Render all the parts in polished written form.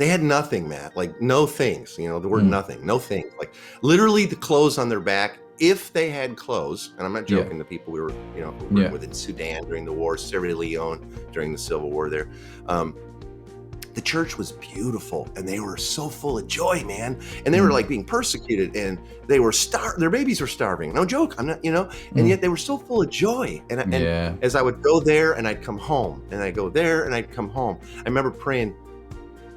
They had nothing, Matt, like no things, the word nothing, no things, like literally the clothes on their back. If they had clothes, and I'm not joking, the people we were, working with in Sudan during the war, Sierra Leone during the Civil War there, the church was beautiful, and they were so full of joy, man. And they were like being persecuted, and they were their babies were starving. No joke. I'm not, and yet they were so full of joy. And as I would go there and I'd come home, and I'd go there and I'd come home, I remember praying,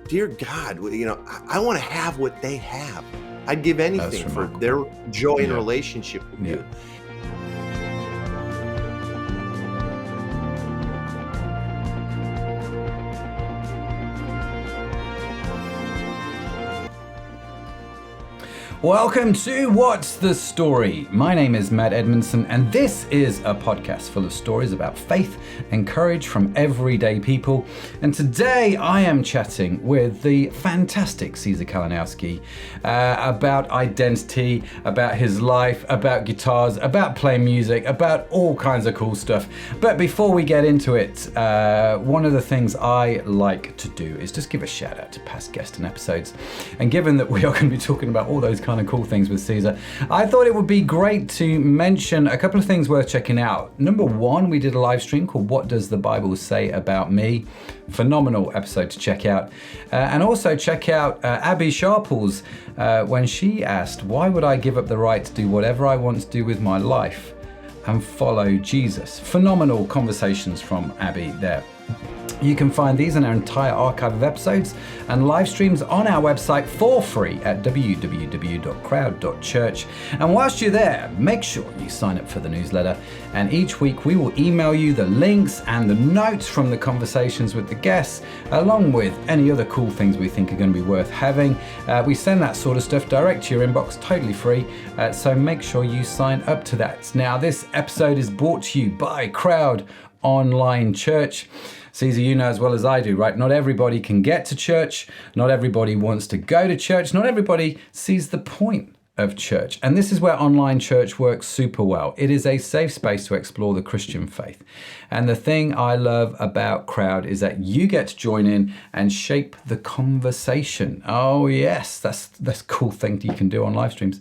dear God, I want to have what they have. I'd give anything for their joy and relationship with you. Welcome to What's the Story? My name is Matt Edmondson, and this is a podcast full of stories about faith and courage from everyday people. And today I am chatting with the fantastic Caesar Kalinowski about identity, about his life, about guitars, about playing music, about all kinds of cool stuff. But before we get into it, one of the things I like to do is just give a shout out to past guests and episodes. And given that we are going to be talking about all those kind of cool things with Caesar, I thought it would be great to mention a couple of things worth checking out. Number one, we did a live stream called What Does the Bible Say About Me? Phenomenal episode to check out. And also check out Abby Sharples when she asked, why would I give up the right to do whatever I want to do with my life and follow Jesus? Phenomenal conversations from Abby there. You can find these and our entire archive of episodes and live streams on our website for free at www.crowd.church. And whilst you're there, make sure you sign up for the newsletter. And each week we will email you the links and the notes from the conversations with the guests, along with any other cool things we think are going to be worth having. We send that sort of stuff direct to your inbox, totally free. So make sure you sign up to that. Now, this episode is brought to you by Crowd Online Church. Caesar, you know as well as I do, right? Not everybody can get to church. Not everybody wants to go to church. Not everybody sees the point of church. And this is where online church works super well. It is a safe space to explore the Christian faith. And the thing I love about Crowd is that you get to join in and shape the conversation. Oh yes, that's a cool thing you can do on live streams.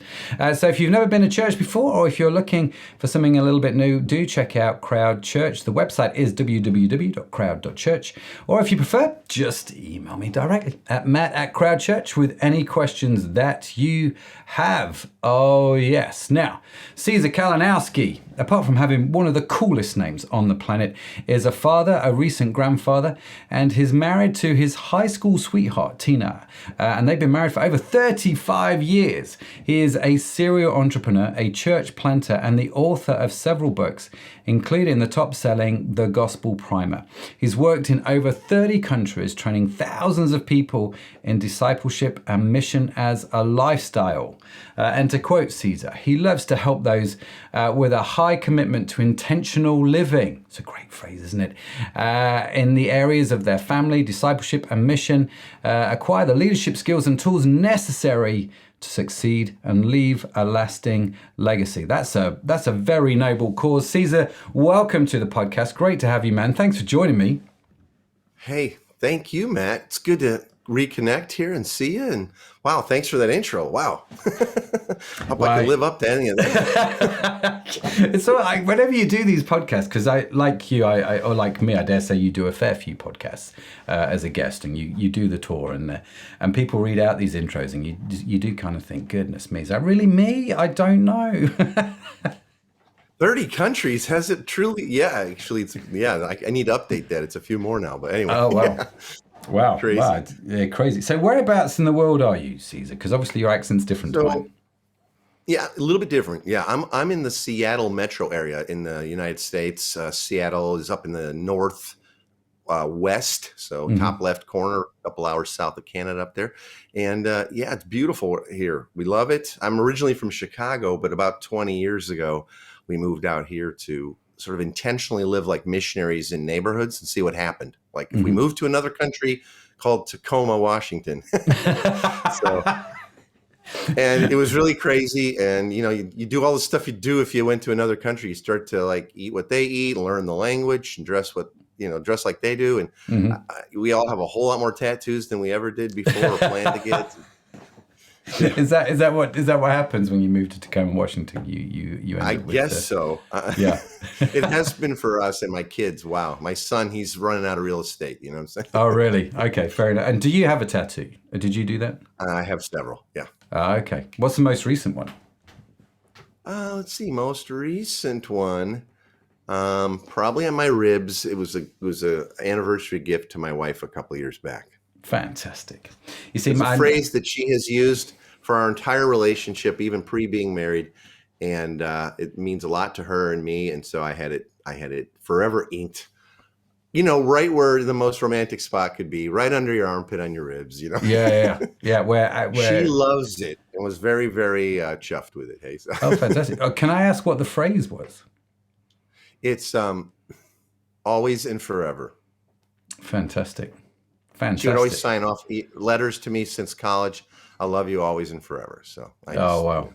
So if you've never been to church before, or if you're looking for something a little bit new, do check out Crowd Church. The website is www.crowd.church. Or if you prefer, just email me directly at matt@crowdchurch with any questions that you have. Oh yes. Now, Caesar Kalinowski, apart from having one of the coolest names on the planet, is a father, a recent grandfather, and he's married to his high school sweetheart, Tina. And they've been married for over 35 years. He is a serial entrepreneur, a church planter, and the author of several books, including the top-selling The Gospel Primer. He's worked in over 30 countries, training thousands of people in discipleship and mission as a lifestyle. And to quote Caesar, he loves to help those with a high commitment to intentional living. It's a great phrase, isn't it? In the areas of their family, discipleship, and mission, acquire the leadership skills and tools necessary to succeed and leave a lasting legacy. That's a very noble cause. Caesar, welcome to the podcast. Great to have you, man. Thanks for joining me. Hey, thank you, Matt. It's good to reconnect here and see you. And wow, thanks for that intro. Wow. Hope I can live up to any of that. So whenever you do these podcasts, because I like you, or like me, I dare say you do a fair few podcasts as a guest, and you do the tour, and people read out these intros, and you do kind of think, goodness me, is that really me? I don't know. 30 countries, has it truly? Yeah, actually, I need to update that. It's a few more now, but anyway. Oh, wow. Yeah. Wow, crazy. Wow. Yeah, crazy. So whereabouts in the world are you, Caesar? Because obviously your accent's different to mine. Yeah, a little bit different. Yeah, I'm in the Seattle metro area in the United States. Seattle is up in the north west, so top left corner, a couple hours south of Canada up there. And it's beautiful here. We love it. I'm originally from Chicago, but about 20 years ago, we moved out here to sort of intentionally live like missionaries in neighborhoods and see what happened. Like if we moved to another country called Tacoma, Washington. And it was really crazy. And, you do all the stuff you do if you went to another country. You start to like eat what they eat, learn the language, and dress what dress like they do. And we all have a whole lot more tattoos than we ever did before or planned to get. Is that what happens when you move to Tacoma, Washington? You end up with so. Yeah. It has been for us and my kids. Wow. My son, he's running out of real estate. You know what I'm saying? Oh, really? Okay, fair enough. And do you have a tattoo? Did you do that? I have several. Yeah. Okay. What's the most recent one? Let's see. Most recent one, probably on my ribs. It was a anniversary gift to my wife a couple of years back. Fantastic. You see, it's a phrase that she has used for our entire relationship, even pre-being married, and it means a lot to her and me. And so I had it forever inked, right where the most romantic spot could be, right under your armpit on your ribs. Yeah. Where she loves it and was very, very chuffed with it. Hey, so. Oh, fantastic. Can I ask what the phrase was? It's always and forever. Fantastic. She would always sign off letters to me since college. I love you always and forever. So. Wow,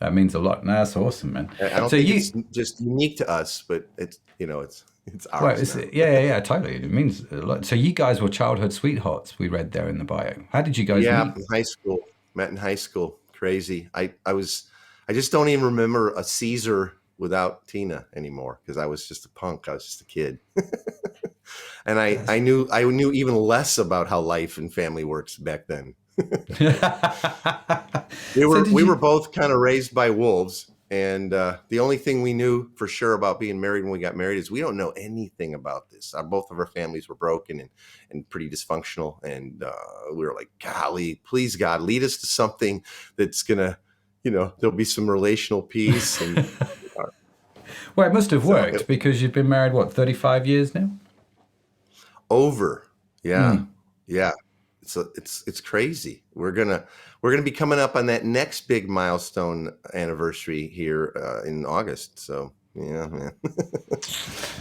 that means a lot. No, that's awesome, man. I don't think it's just unique to us, but it's it's ours. Well, yeah, totally. It means a lot. So you guys were childhood sweethearts. We read there in the bio. How did you guys meet? Yeah, in high school. Met in high school. Crazy. I just don't even remember a Caesar without Tina anymore because I was just a punk. I was just a kid. And I knew even less about how life and family works back then. We were both kind of raised by wolves, and the only thing we knew for sure about being married when we got married is we don't know anything about this. Both of our families were broken and pretty dysfunctional, and we were like, golly, please God, lead us to something that's gonna, there'll be some relational peace. And well, it must have worked because you've been married 35 years now. Over. Yeah. Yeah. It's crazy. We're gonna be coming up on that next big milestone anniversary here in August. So yeah, man.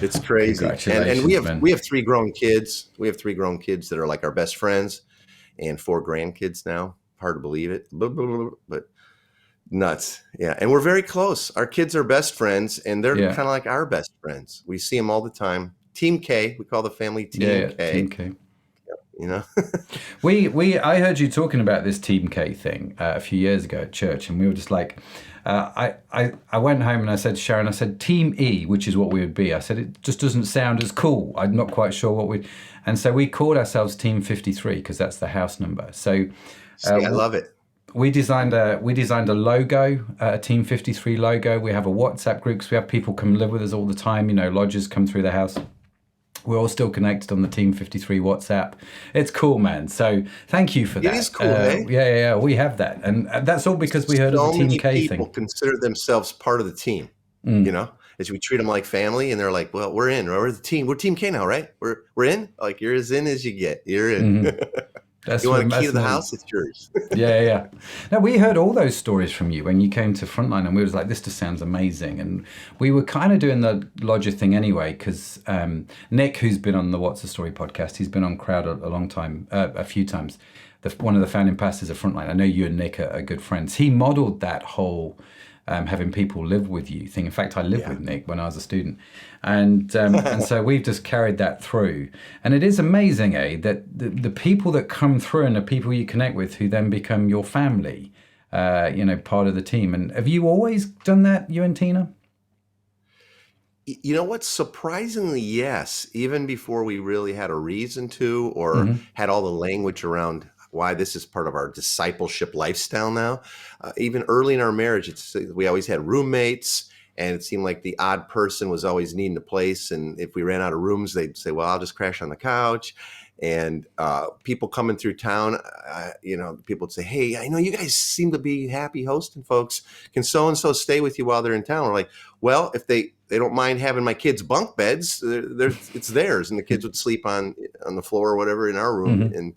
It's crazy. And we have 3 grown kids. We have 3 grown kids that are like our best friends, and 4 grandkids now. Hard to believe it, but nuts. Yeah, and we're very close. Our kids are best friends, and they're kind of like our best friends. We see them all the time. Team K, we call the family Team K. Team K. I heard you talking about this Team K thing a few years ago at church, and we were just like, I went home and I said to Sharon, I said Team E, which is what we would be. I said it just doesn't sound as cool. I'm not quite sure what we, and so we called ourselves Team 53 because that's the house number. So I love it. We designed a logo, a Team 53 logo. We have a WhatsApp group because we have people come live with us all the time. Lodgers come through the house. We're all still connected on the Team 53 WhatsApp. It's cool, man. So thank you for that. It is cool, eh? Yeah. We have that. And that's all because we heard of the Team K thing. So many people consider themselves part of the team, as we treat them like family. And they're like, well, we're in. We're the team. We're Team K now, right? We're in? Like, you're as in as you get. You're in. You want a key to the house? It's yours. Yeah. No, we heard all those stories from you when you came to Frontline, and we was like, this just sounds amazing. And we were kind of doing the Lodger thing anyway, because Nick, who's been on the What's the Story podcast, he's been on Crowd a long time, a few times. One of the founding pastors of Frontline. I know you and Nick are good friends. He modeled that whole having people live with you thing. In fact, I lived with Nick when I was a student. And so we've just carried that through. And it is amazing, that the people that come through and the people you connect with who then become your family, part of the team. And have you always done that, you and Tina? You know what? Surprisingly, yes. Even before we really had a reason to, or had all the language around why this is part of our discipleship lifestyle now. Even early in our marriage, we always had roommates, and it seemed like the odd person was always needing a place. And if we ran out of rooms, they'd say, well, I'll just crash on the couch. And people coming through town, people would say, hey, I know you guys seem to be happy hosting folks. Can so-and-so stay with you while they're in town? We're like, well, if they don't mind having my kids' bunk beds, it's theirs. And the kids would sleep on the floor or whatever in our room. And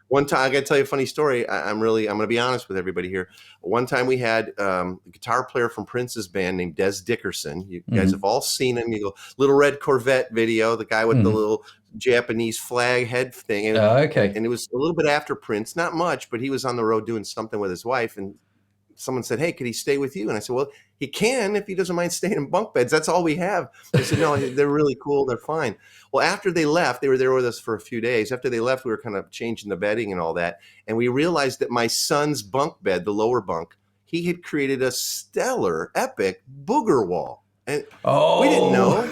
one time, I got to tell you a funny story. I'm going to be honest with everybody here. One time we had a guitar player from Prince's band named Des Dickerson. You guys have all seen him. You go, Little Red Corvette video, the guy with the little Japanese flag head thing. And, okay. And it was a little bit after Prince, not much, but he was on the road doing something with his wife. And someone said, "Hey, could he stay with you?" And I said, "Well, he can if he doesn't mind staying in bunk beds. That's all we have." They said, "No, they're really cool. They're fine." Well, after they left, they were there with us for a few days. After they left, we were kind of changing the bedding and all that. And we realized that my son's bunk bed, the lower bunk, he had created a stellar, epic booger wall. And we didn't know.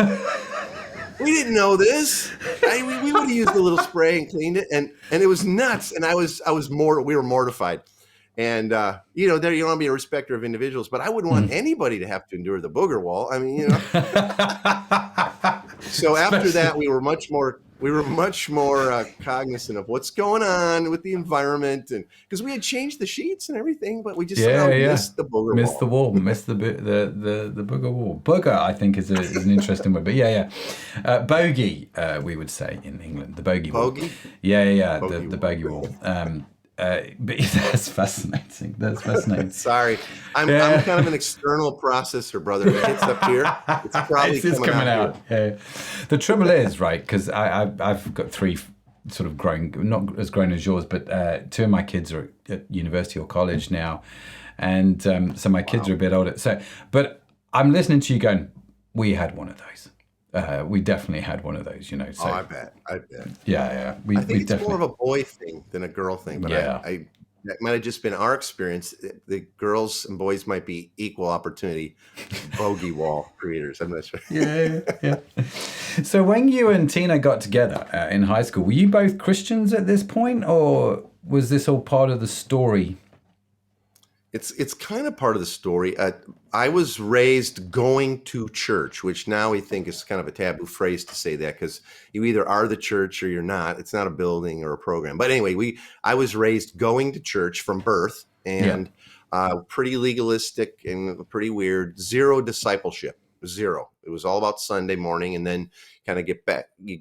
We didn't know this. We would have used a little spray and cleaned it, and it was nuts. And we were mortified. And you know, there you don't want to be a respecter of individuals, but I wouldn't want anybody to have to endure the booger wall. I mean, you know. So after that, we were much more cognizant of what's going on with the environment, and because we had changed the sheets and everything, but we just missed the booger wall. Missed the booger wall. Booger, I think, is an interesting word, but bogey, we would say in England, the bogey wall. Bogey? Yeah, the bogey wall. But that's fascinating. Sorry, I'm kind of an external processor, brother. It hits up here. It's probably coming out. Yeah. The trouble is, right? Because I've got three sort of not as grown as yours, but two of my kids are at university or college now, and so my kids are a bit older. So, but I'm listening to you going, we had one of those. We definitely had one of those, you know. So, I bet. Yeah. I think it's more of a boy thing than a girl thing, but I that might have just been our experience. The girls and boys might be equal opportunity bogey wall creators. I'm not sure. Yeah. So when you and Tina got together in high school, were you both Christians at this point, or was this all part of the story? It's kind of part of the story. I was raised going to church, which now we think is kind of a taboo phrase to say that, because you either are the church or you're not. It's not a building or a program. But anyway, I was raised going to church from birth, and pretty legalistic and pretty weird. Zero discipleship. Zero. It was all about Sunday morning, and then kind of get back. You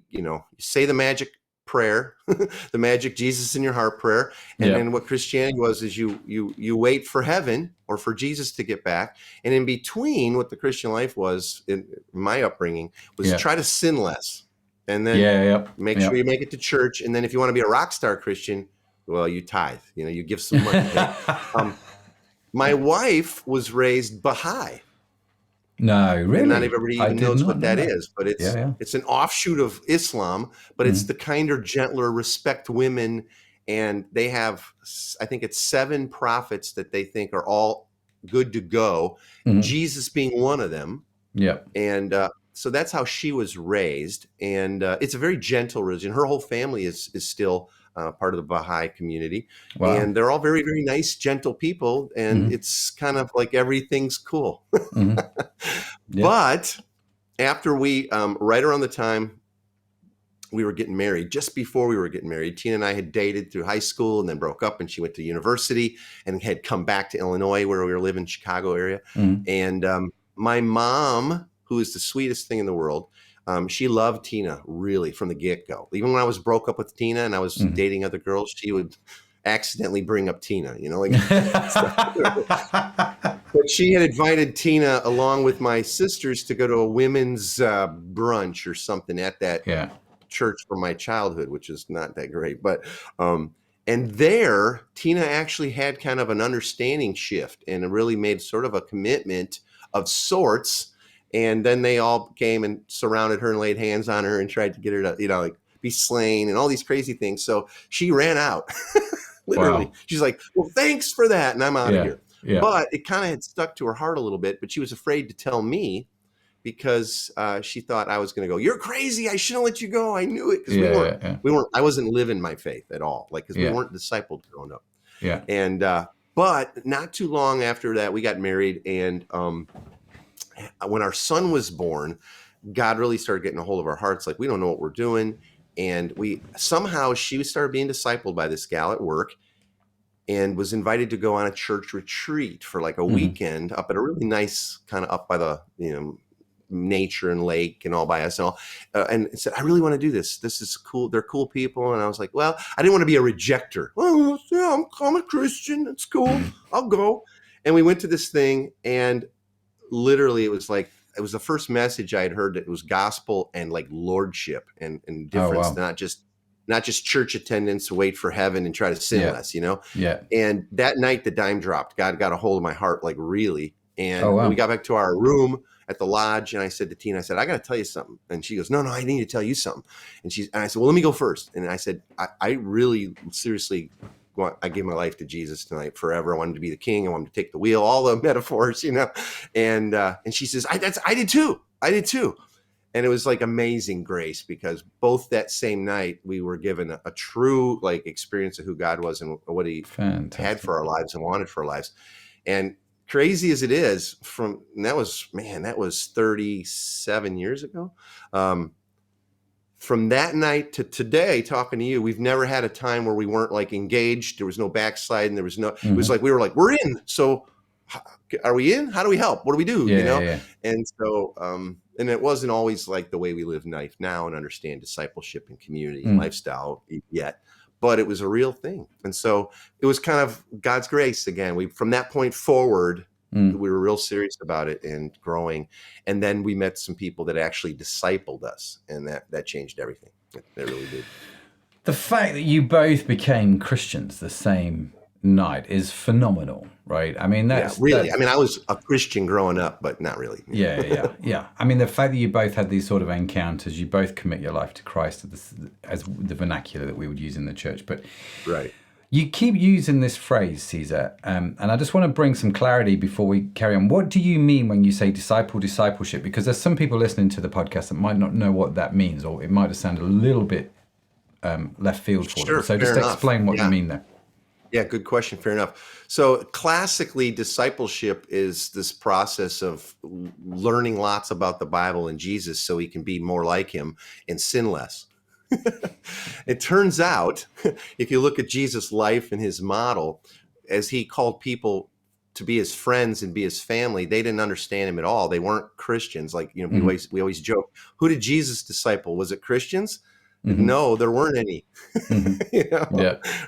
say the magic prayer, the magic Jesus in your heart prayer. And then what Christianity was is you wait for heaven or for Jesus to get back. And in between, what the Christian life was in my upbringing was try to sin less. And then make sure you make it to church. And then if you want to be a rock star Christian, well, you tithe, you give some money. My wife was raised Baha'i. No, really? And not everybody even knows what that is, but it's an offshoot of Islam, but it's the kinder, gentler, respect women. And they have, I think it's 7 prophets that they think are all good to go, Jesus being one of them. Yeah. And so that's how she was raised. And it's a very gentle religion. Her whole family is still part of the Baha'i community. Wow. And they're all very, very nice, gentle people. And it's kind of like everything's cool. But after we, right around the time we were getting married, just before we were getting married, Tina and I had dated through high school and then broke up, and she went to university and had come back to Illinois, where we were living in Chicago area. And my mom, who is the sweetest thing in the world, she loved Tina really from the get-go. Even when I was broke up with Tina and I was dating other girls, she would accidentally bring up Tina, But she had invited Tina along with my sisters to go to a women's brunch or something at that church from my childhood, which is not that great. But and there, Tina actually had kind of an understanding shift and really made sort of a commitment of sorts. And then they all came and surrounded her and laid hands on her and tried to get her to, be slain and all these crazy things. So she ran out, literally. Wow. She's like, well, thanks for that. And I'm out of here. Yeah. But it kind of had stuck to her heart a little bit, but she was afraid to tell me because she thought I was going to go, you're crazy. I shouldn't let you go. I knew it. Because I wasn't living my faith at all. Because we weren't discipled growing up. Yeah. And, but not too long after that, we got married. And, when our son was born, God really started getting a hold of our hearts. Like, we don't know what we're doing. And she started being discipled by this gal at work and was invited to go on a church retreat for like a weekend up at a really nice kind of up by the, nature and lake and all by us and all. And said, I really want to do this. This is cool. They're cool people. And I was like, well, I didn't want to be a rejecter. Oh, yeah, I'm a Christian. It's cool. I'll go. And we went to this thing, and literally it was the first message I had heard that it was gospel and like lordship and difference, not just not just church attendance to wait for heaven and try to sin less, Yeah. And that night the dime dropped. God got a hold of my heart, like really. And Oh, wow. we got back to our room at the lodge, and I said to Tina, I said, I got to tell you something. And she goes, no, I need to tell you something. And I said, well, let me go first. And I said, I really seriously I gave my life to Jesus tonight forever. I wanted to be the king. I wanted to take the wheel, all the metaphors, And she says, I did too. I did too. And it was like amazing grace, because both that same night we were given a true like experience of who God was and what he had for our lives and wanted for our lives. And crazy as it is, that was 37 years ago. From that night to today, talking to you, we've never had a time where we weren't like engaged. There was no backsliding. There was no, it was like, we were like, we're in. So are we in? How do we help? What do we do? Yeah. And so, and it wasn't always like the way we live life now and understand discipleship and community and lifestyle yet, but it was a real thing. And so it was kind of God's grace again. From that point forward, we were real serious about it and growing. And then we met some people that actually discipled us, and that changed everything. It really did. The fact that you both became Christians the same night is phenomenal, right? I mean, that's really. I mean, I was a Christian growing up, but not really. Yeah. I mean, the fact that you both had these sort of encounters, you both commit your life to Christ as the vernacular that we would use in the church, but right. You keep using this phrase, Caesar, and I just want to bring some clarity before we carry on. What do you mean when you say discipleship? Because there's some people listening to the podcast that might not know what that means, or it might have sounded a little bit left field for them. So just explain what you mean there. Yeah, good question. Fair enough. So classically, discipleship is this process of learning lots about the Bible and Jesus so we can be more like him and sin less. It turns out, if you look at Jesus' life and his model, as he called people to be his friends and be his family, they didn't understand him at all. They weren't Christians. Like, we always joke, who did Jesus disciple? Was it Christians? No, there weren't any.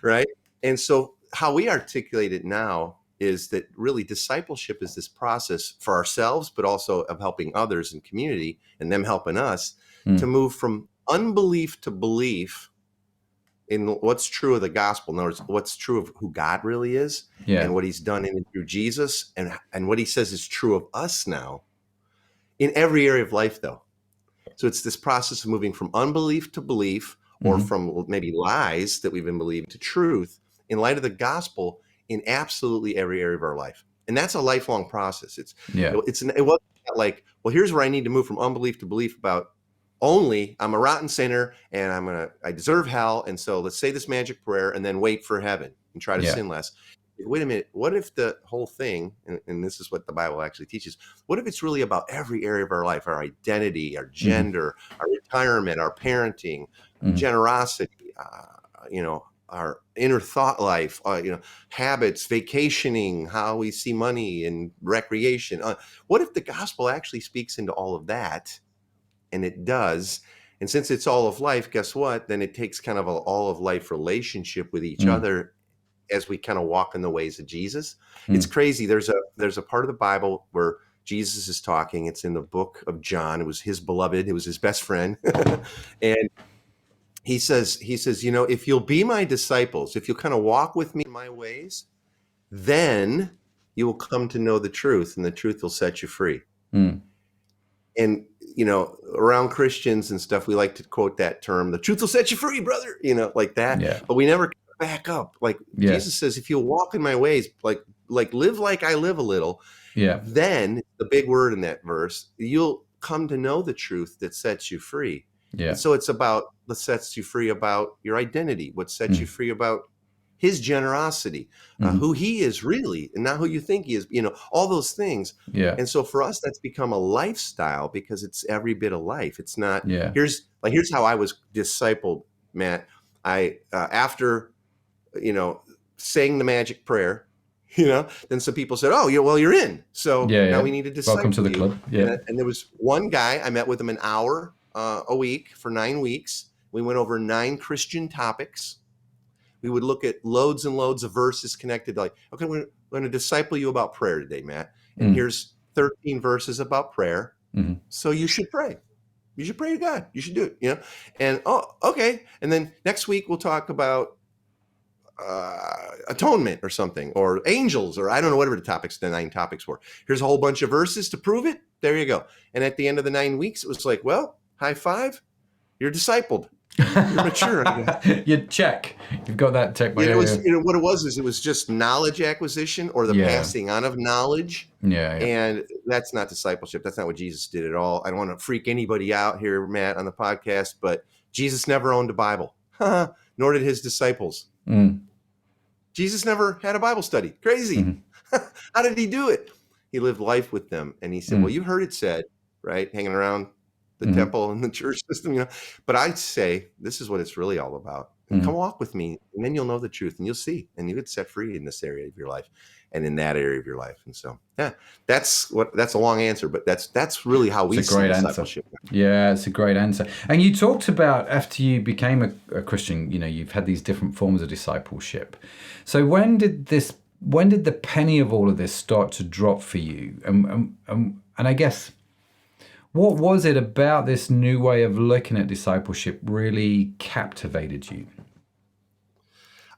Right? And so how we articulate it now is that really discipleship is this process for ourselves, but also of helping others in community and them helping us to move from unbelief to belief in what's true of the gospel. In other words, what's true of who God really is and what he's done in and through Jesus, and what he says is true of us now in every area of life, though. So it's this process of moving from unbelief to belief, or from maybe lies that we've been believing to truth in light of the gospel in absolutely every area of our life. And that's a lifelong process. It wasn't like, well, here's where I need to move from unbelief to belief about only I'm a rotten sinner and I deserve hell. And so let's say this magic prayer and then wait for heaven and try to sin less. Wait a minute. What if the whole thing, and this is what the Bible actually teaches, what if it's really about every area of our life, our identity, our gender, our retirement, our parenting, generosity, our inner thought life, habits, vacationing, how we see money and recreation. What if the gospel actually speaks into all of that? And it does. And since it's all of life, guess what? Then it takes kind of an all of life relationship with each other as we kind of walk in the ways of Jesus. It's crazy. There's a part of the Bible where Jesus is talking. It's in the book of John. It was his beloved. It was his best friend. And he says, if you'll be my disciples, if you'll kind of walk with me in my ways, then you will come to know the truth, and the truth will set you free. And, around Christians and stuff, we like to quote that term, the truth will set you free, brother, like that. Yeah. But we never back up. Like Jesus says, if you'll walk in my ways, like live like I live a little, then the big word in that verse, you'll come to know the truth that sets you free. Yeah. And so it's about what sets you free about your identity, what sets you free about his generosity, who he is really, and not who you think he is, all those things. Yeah. And so for us, that's become a lifestyle because it's every bit of life. It's not, here's how I was discipled, Matt. I, after, saying the magic prayer, then some people said, oh, well, you're in. So now we need to disciple. Welcome to the club. Yeah. And there was one guy, I met with him an hour a week for 9 weeks. We went over 9 Christian topics. We would look at loads and loads of verses connected. Like, okay, we're going to disciple you about prayer today, Matt. And here's 13 verses about prayer. So you should pray. You should pray to God. You should do it, And, okay. And then next week we'll talk about atonement or something, or angels, or I don't know, whatever the 9 topics were. Here's a whole bunch of verses to prove it. There you go. And at the end of the 9 weeks, it was like, well, high five. You're discipled. You're mature. You check. You've got that check. It was, what it was just knowledge acquisition, or the passing on of knowledge. Yeah. And that's not discipleship. That's not what Jesus did at all. I don't want to freak anybody out here, Matt, on the podcast, but Jesus never owned a Bible, nor did his disciples. Jesus never had a Bible study. Crazy. Mm-hmm. How did he do it? He lived life with them. And he said, well, you heard it said, right? Hanging around the temple and the church system, But I'd say this is what it's really all about. And come walk with me, and then you'll know the truth, and you'll see, and you get set free in this area of your life and in that area of your life. And so, that's a long answer, but that's really how we see discipleship. Yeah, it's a great answer. And you talked about after you became a Christian, you've had these different forms of discipleship. So when did the penny of all of this start to drop for you? And I guess, what was it about this new way of looking at discipleship really captivated you?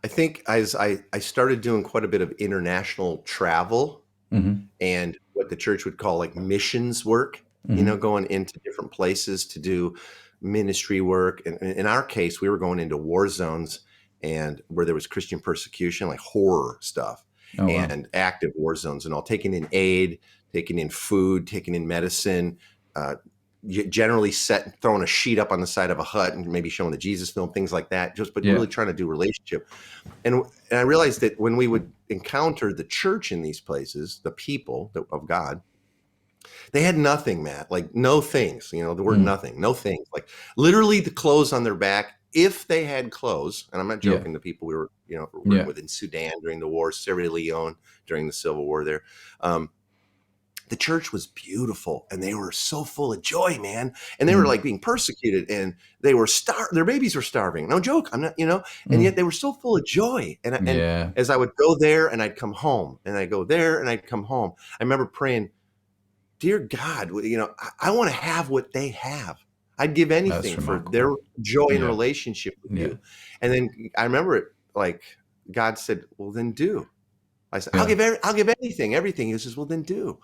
I think as I started doing quite a bit of international travel and what the church would call like missions work, going into different places to do ministry work. And in our case, we were going into war zones and where there was Christian persecution, like horror stuff, and active war zones and all, taking in aid, taking in food, taking in medicine, generally throwing a sheet up on the side of a hut and maybe showing the Jesus film, things like that, really trying to do relationship. And I realized that when we would encounter the church in these places, the people of God, they had nothing, Matt, like no things, the word nothing, no things, like literally the clothes on their back. If they had clothes, and I'm not joking, the people we were, working with in Sudan during the war, Sierra Leone during the Civil War there, the church was beautiful, and they were so full of joy, man. And they were like being persecuted, and they were their babies were starving. No joke. I'm not, and yet they were so full of joy. And as I would go there and I'd come home, and I'd go there and I'd come home, I remember praying, dear God, I want to have what they have. I'd give anything for their joy and relationship with you. And then I remember it, like God said, well, then do. I said, I'll give anything, everything. He says, well, then do.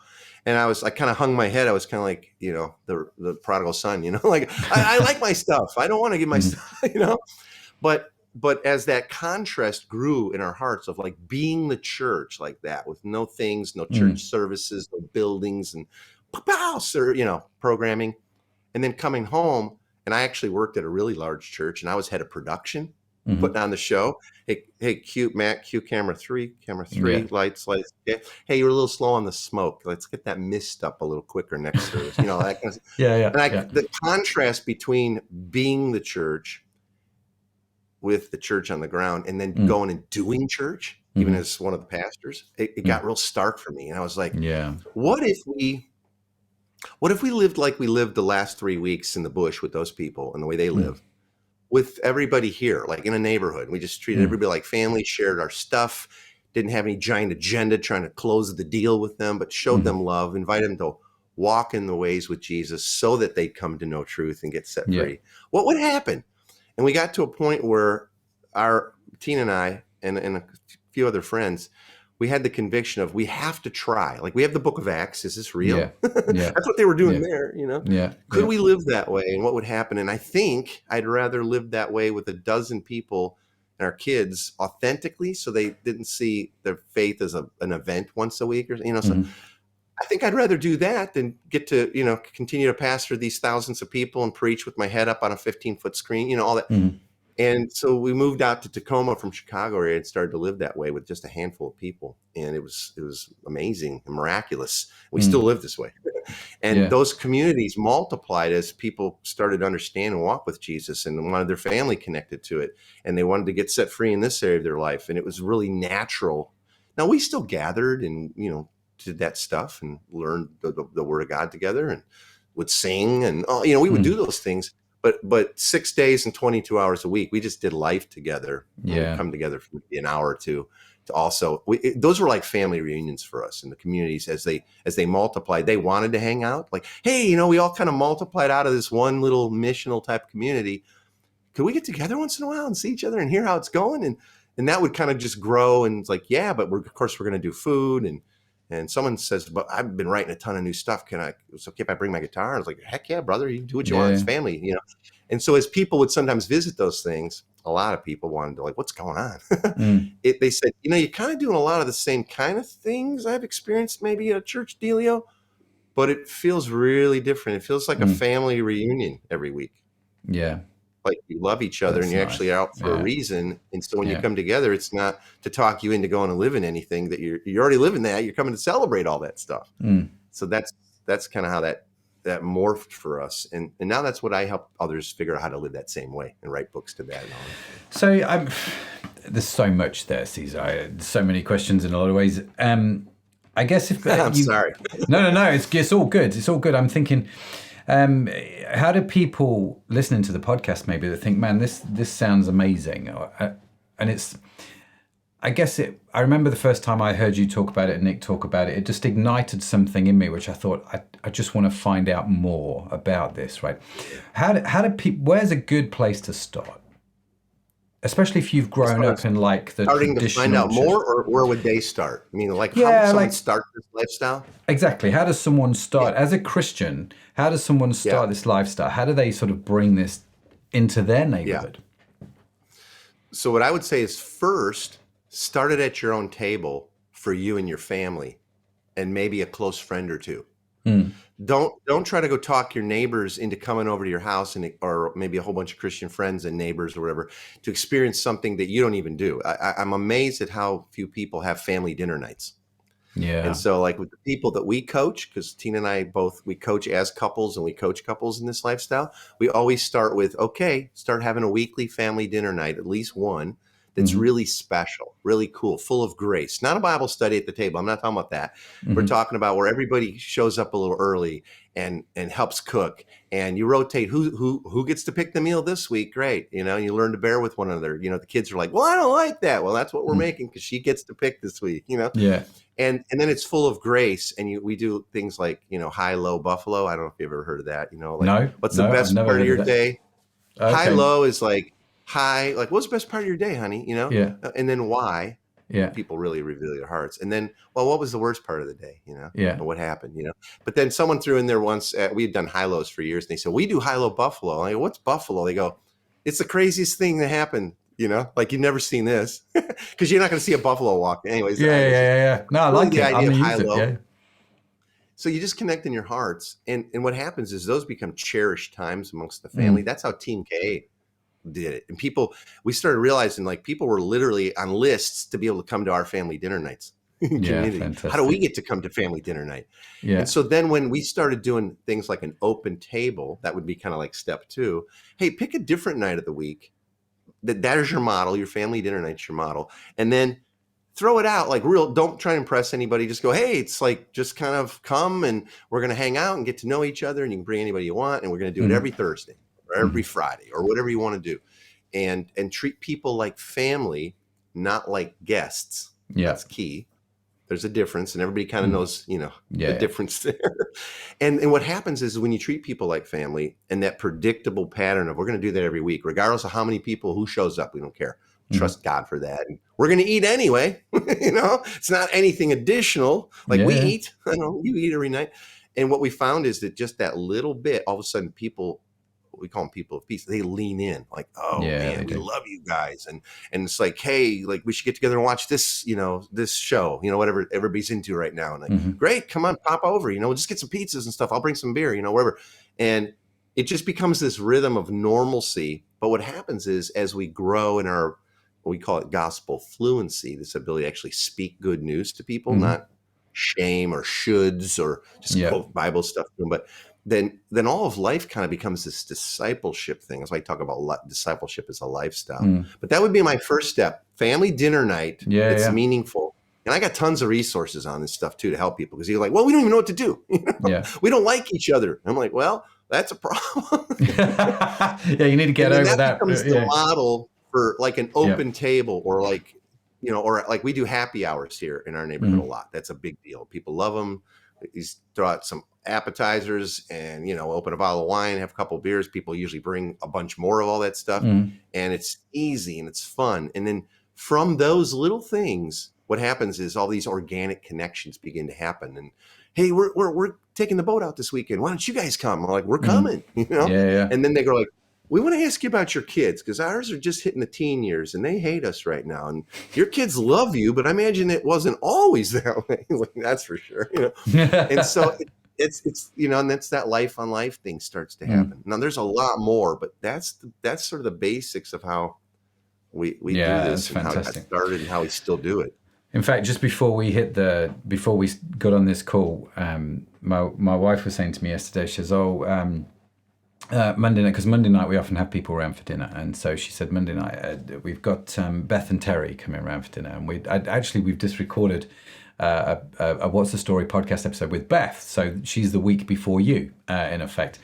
And I kind of hung my head. I was kind of like, the prodigal son, like I like my stuff. I don't want to give my stuff, But as that contrast grew in our hearts of like being the church like that, with no things, no church services, no buildings, and programming, and then coming home, and I actually worked at a really large church, and I was head of production, putting on the show. Hey, cue Matt, cue camera three, lights. Yeah. Hey, you're a little slow on the smoke. Let's get that mist up a little quicker next service. That kind of stuff. And the contrast between being the church with the church on the ground, and then going and doing church, even as one of the pastors, it got real stark for me. And I was like, what if we lived like we lived the last 3 weeks in the bush with those people and the way they live, with everybody here, like in a neighborhood? We just treated everybody like family, shared our stuff, didn't have any giant agenda trying to close the deal with them, but showed them love, invited them to walk in the ways with Jesus so that they'd come to know truth and get set free. What would happen? And we got to a point where Tina and I and a few other friends, we had the conviction of, we have to try. Like, we have the book of Acts. Is this real? That's what they were doing there, Could we live that way, and what would happen? And I think I'd rather live that way with a dozen people and our kids authentically, so they didn't see their faith as an event once a week, or so. I think I'd rather do that than get to, continue to pastor these thousands of people and preach with my head up on a 15-foot screen, all that. And so we moved out to Tacoma from Chicago area and started to live that way with just a handful of people. And it was amazing and miraculous. We still live this way. And those communities multiplied as people started to understand and walk with Jesus, and wanted their family connected to it. And they wanted to get set free in this area of their life. And it was really natural. Now, we still gathered and, did that stuff and learned the word of God together, and would sing, and we would do those things, but 6 days and 22 hours a week, we just did life together. We'd come together for maybe an hour or two also, those were like family reunions for us in the communities as they multiplied. They wanted to hang out, like, hey, we all kind of multiplied out of this one little missional type community. Could we get together once in a while and see each other and hear how it's going? And that would kind of just grow. And it's like, yeah, but of course we're going to do food. And someone says, but I've been writing a ton of new stuff. It's okay if I bring my guitar? I was like, heck yeah, brother, you can do what you want. It's family, And so as people would sometimes visit those things, a lot of people wanted to like, what's going on? They said, you're kind of doing a lot of the same kind of things I've experienced maybe at a church dealio, but it feels really different. It feels like a family reunion every week. Yeah. Like you love each other. That's and you're nice. actually out for a reason. And so when you come together, it's not to talk you into going and living anything that you're already living that. You're coming to celebrate all that stuff. So that's kind of how that morphed for us. And now that's what I help others figure out how to live that same way and write books to that. And all that. So there's so much there, Caesar. So many questions in a lot of ways. I guess if I'm sorry. No. It's all good. It's all good. I'm thinking, how do people listening to the podcast maybe that think, man, this sounds amazing, and it's. I guess I remember the first time I heard you talk about it and Nick talk about it, it just ignited something in me, which I thought, I just want to find out more about this, right? How do people, where's a good place to start? Especially if you've grown up in like the starting to find out more, or where would they start? I mean, like how would someone start this lifestyle? Exactly. How does someone start as a Christian? How does someone start this lifestyle? How do they sort of bring this into their neighborhood? So what I would say is first, start it at your own table for you and your family and maybe a close friend or two. Don't try to go talk your neighbors into coming over to your house or maybe a whole bunch of Christian friends and neighbors or whatever to experience something that you don't even do. I'm amazed at how few people have family dinner nights. Yeah. And so like with the people that we coach, because Tina and I we coach as couples and we coach couples in this lifestyle, we always start with, start having a weekly family dinner night, at least one, that's really special, really cool, full of grace. Not a Bible study at the table. I'm not talking about that. We're talking about where everybody shows up a little early and helps cook, and you rotate who gets to pick the meal this week. Great, you learn to bear with one another. The kids are like, well, I don't like that. Well, that's what we're making because she gets to pick this week. Yeah. And then it's full of grace, and we do things like high-low buffalo. I don't know if you've ever heard of that. What's the best part of your day? Okay. High-low is like. High, like what's the best part of your day, honey? And then why? People really reveal your hearts. And then, well, what was the worst part of the day? What happened? But then someone threw in there once. We had done high-lows for years, and they said, we do high-low buffalo. I'm like, what's buffalo? They go, it's the craziest thing that happened. Like you've never seen this because you're not going to see a buffalo walk, anyways. Yeah. No, I like the it. idea of high-low. So you just connect in your hearts, and what happens is those become cherished times amongst the family. That's how Team K did it. And we started realizing like people were literally on lists to be able to come to our family dinner nights. Fantastic. How do we get to come to family dinner night? And so then when we started doing things like an open table, that would be kind of like step 2. Hey, pick a different night of the week. That is your model, your family dinner night's your model. And then throw it out like don't try to impress anybody. Just go, hey, it's like, just kind of come and we're going to hang out and get to know each other, and you can bring anybody you want. And we're going to do it every Thursday. Or every Friday or whatever you want to do, and treat people like family, not like guests. That's key. There's a difference, and everybody kind of knows, the difference there. And what happens is when you treat people like family and that predictable pattern of we're going to do that every week, regardless of how many people, who shows up, we don't care. Trust God for that. And we're going to eat anyway. It's not anything additional. Like we eat, you eat every night. And what we found is that just that little bit, all of a sudden people, we call them people of peace. They lean in like, man, we love you guys. And it's like, hey, like we should get together and watch this, this show, whatever everybody's into right now. And like, great, come on, pop over, we'll just get some pizzas and stuff. I'll bring some beer, wherever. And it just becomes this rhythm of normalcy. But what happens is as we grow in our, we call it gospel fluency, this ability to actually speak good news to people, not shame or shoulds or just quote Bible stuff to them, but then all of life kind of becomes this discipleship thing. That's why I talk about discipleship as a lifestyle. But that would be my first step. Family dinner night that's meaningful. And I got tons of resources on this stuff too to help people because you're like, well, we don't even know what to do. We don't like each other. I'm like, well, that's a problem. You need to get over that. Becomes the model for like an open table or like, or like we do happy hours here in our neighborhood a lot. That's a big deal. People love them. You throw out some appetizers and, open a bottle of wine, have a couple of beers. People usually bring a bunch more of all that stuff, and it's easy and it's fun. And then from those little things, what happens is all these organic connections begin to happen. And hey, we're taking the boat out this weekend. Why don't you guys come? I'm like, we're coming, Yeah. And then they go like, we want to ask you about your kids because ours are just hitting the teen years and they hate us right now. And your kids love you, but I imagine it wasn't always that way. Like, that's for sure. And so it's and that's that life on life thing starts to happen. Now there's a lot more, but that's sort of the basics of how we do this and how it got started and how we still do it. In fact, just before we got on this call, my wife was saying to me yesterday, she says, Monday night, because Monday night we often have people around for dinner, and so she said Monday night we've got Beth and Terry coming around for dinner, and we've just recorded a What's the Story podcast episode with Beth, so she's the week before you, in effect.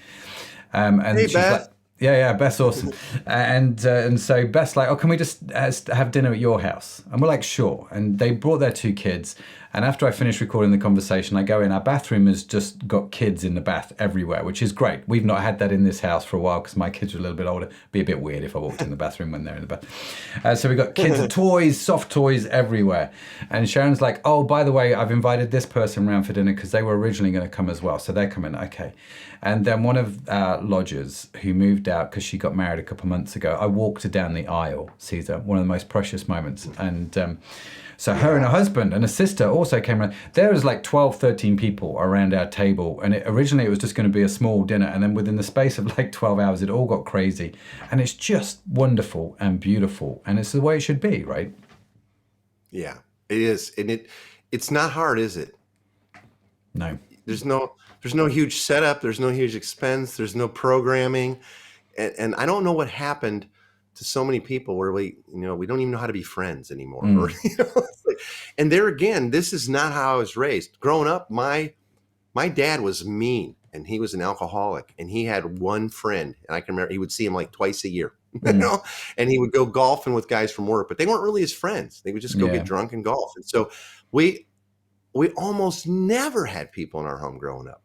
And hey, she's Beth. like, yeah, Beth's awesome. And so Beth's like, can we just have dinner at your house? And we're like, sure. And they brought their 2 kids. And after I finished recording the conversation, I go in. Our bathroom has just got kids in the bath everywhere, which is great. We've not had that in this house for a while because my kids are a little bit older. It'd be a bit weird if I walked in the bathroom when they're in the bath. So we've got kids' toys, soft toys everywhere. And Sharon's like, oh, by the way, I've invited this person around for dinner because they were originally going to come as well. So they're coming. Okay. And then one of our lodgers who moved out because she got married a couple of months ago, I walked her down the aisle, Caesar, one of the most precious moments. And so her and her husband and a sister also came around. There was like 12, 13 people around our table. And originally it was just going to be a small dinner. And then within the space of like 12 hours, it all got crazy. And it's just wonderful and beautiful. And it's the way it should be, right? Yeah, it is. And it's not hard, is it? No. There's no huge setup. There's no huge expense. There's no programming. And I don't know what happened to so many people where we don't even know how to be friends anymore. And there again, this is not how I was raised. Growing up, my dad was mean and he was an alcoholic and he had one friend. And I can remember he would see him like twice a year, and he would go golfing with guys from work, but they weren't really his friends. They would just go get drunk and golf. And so we almost never had people in our home growing up.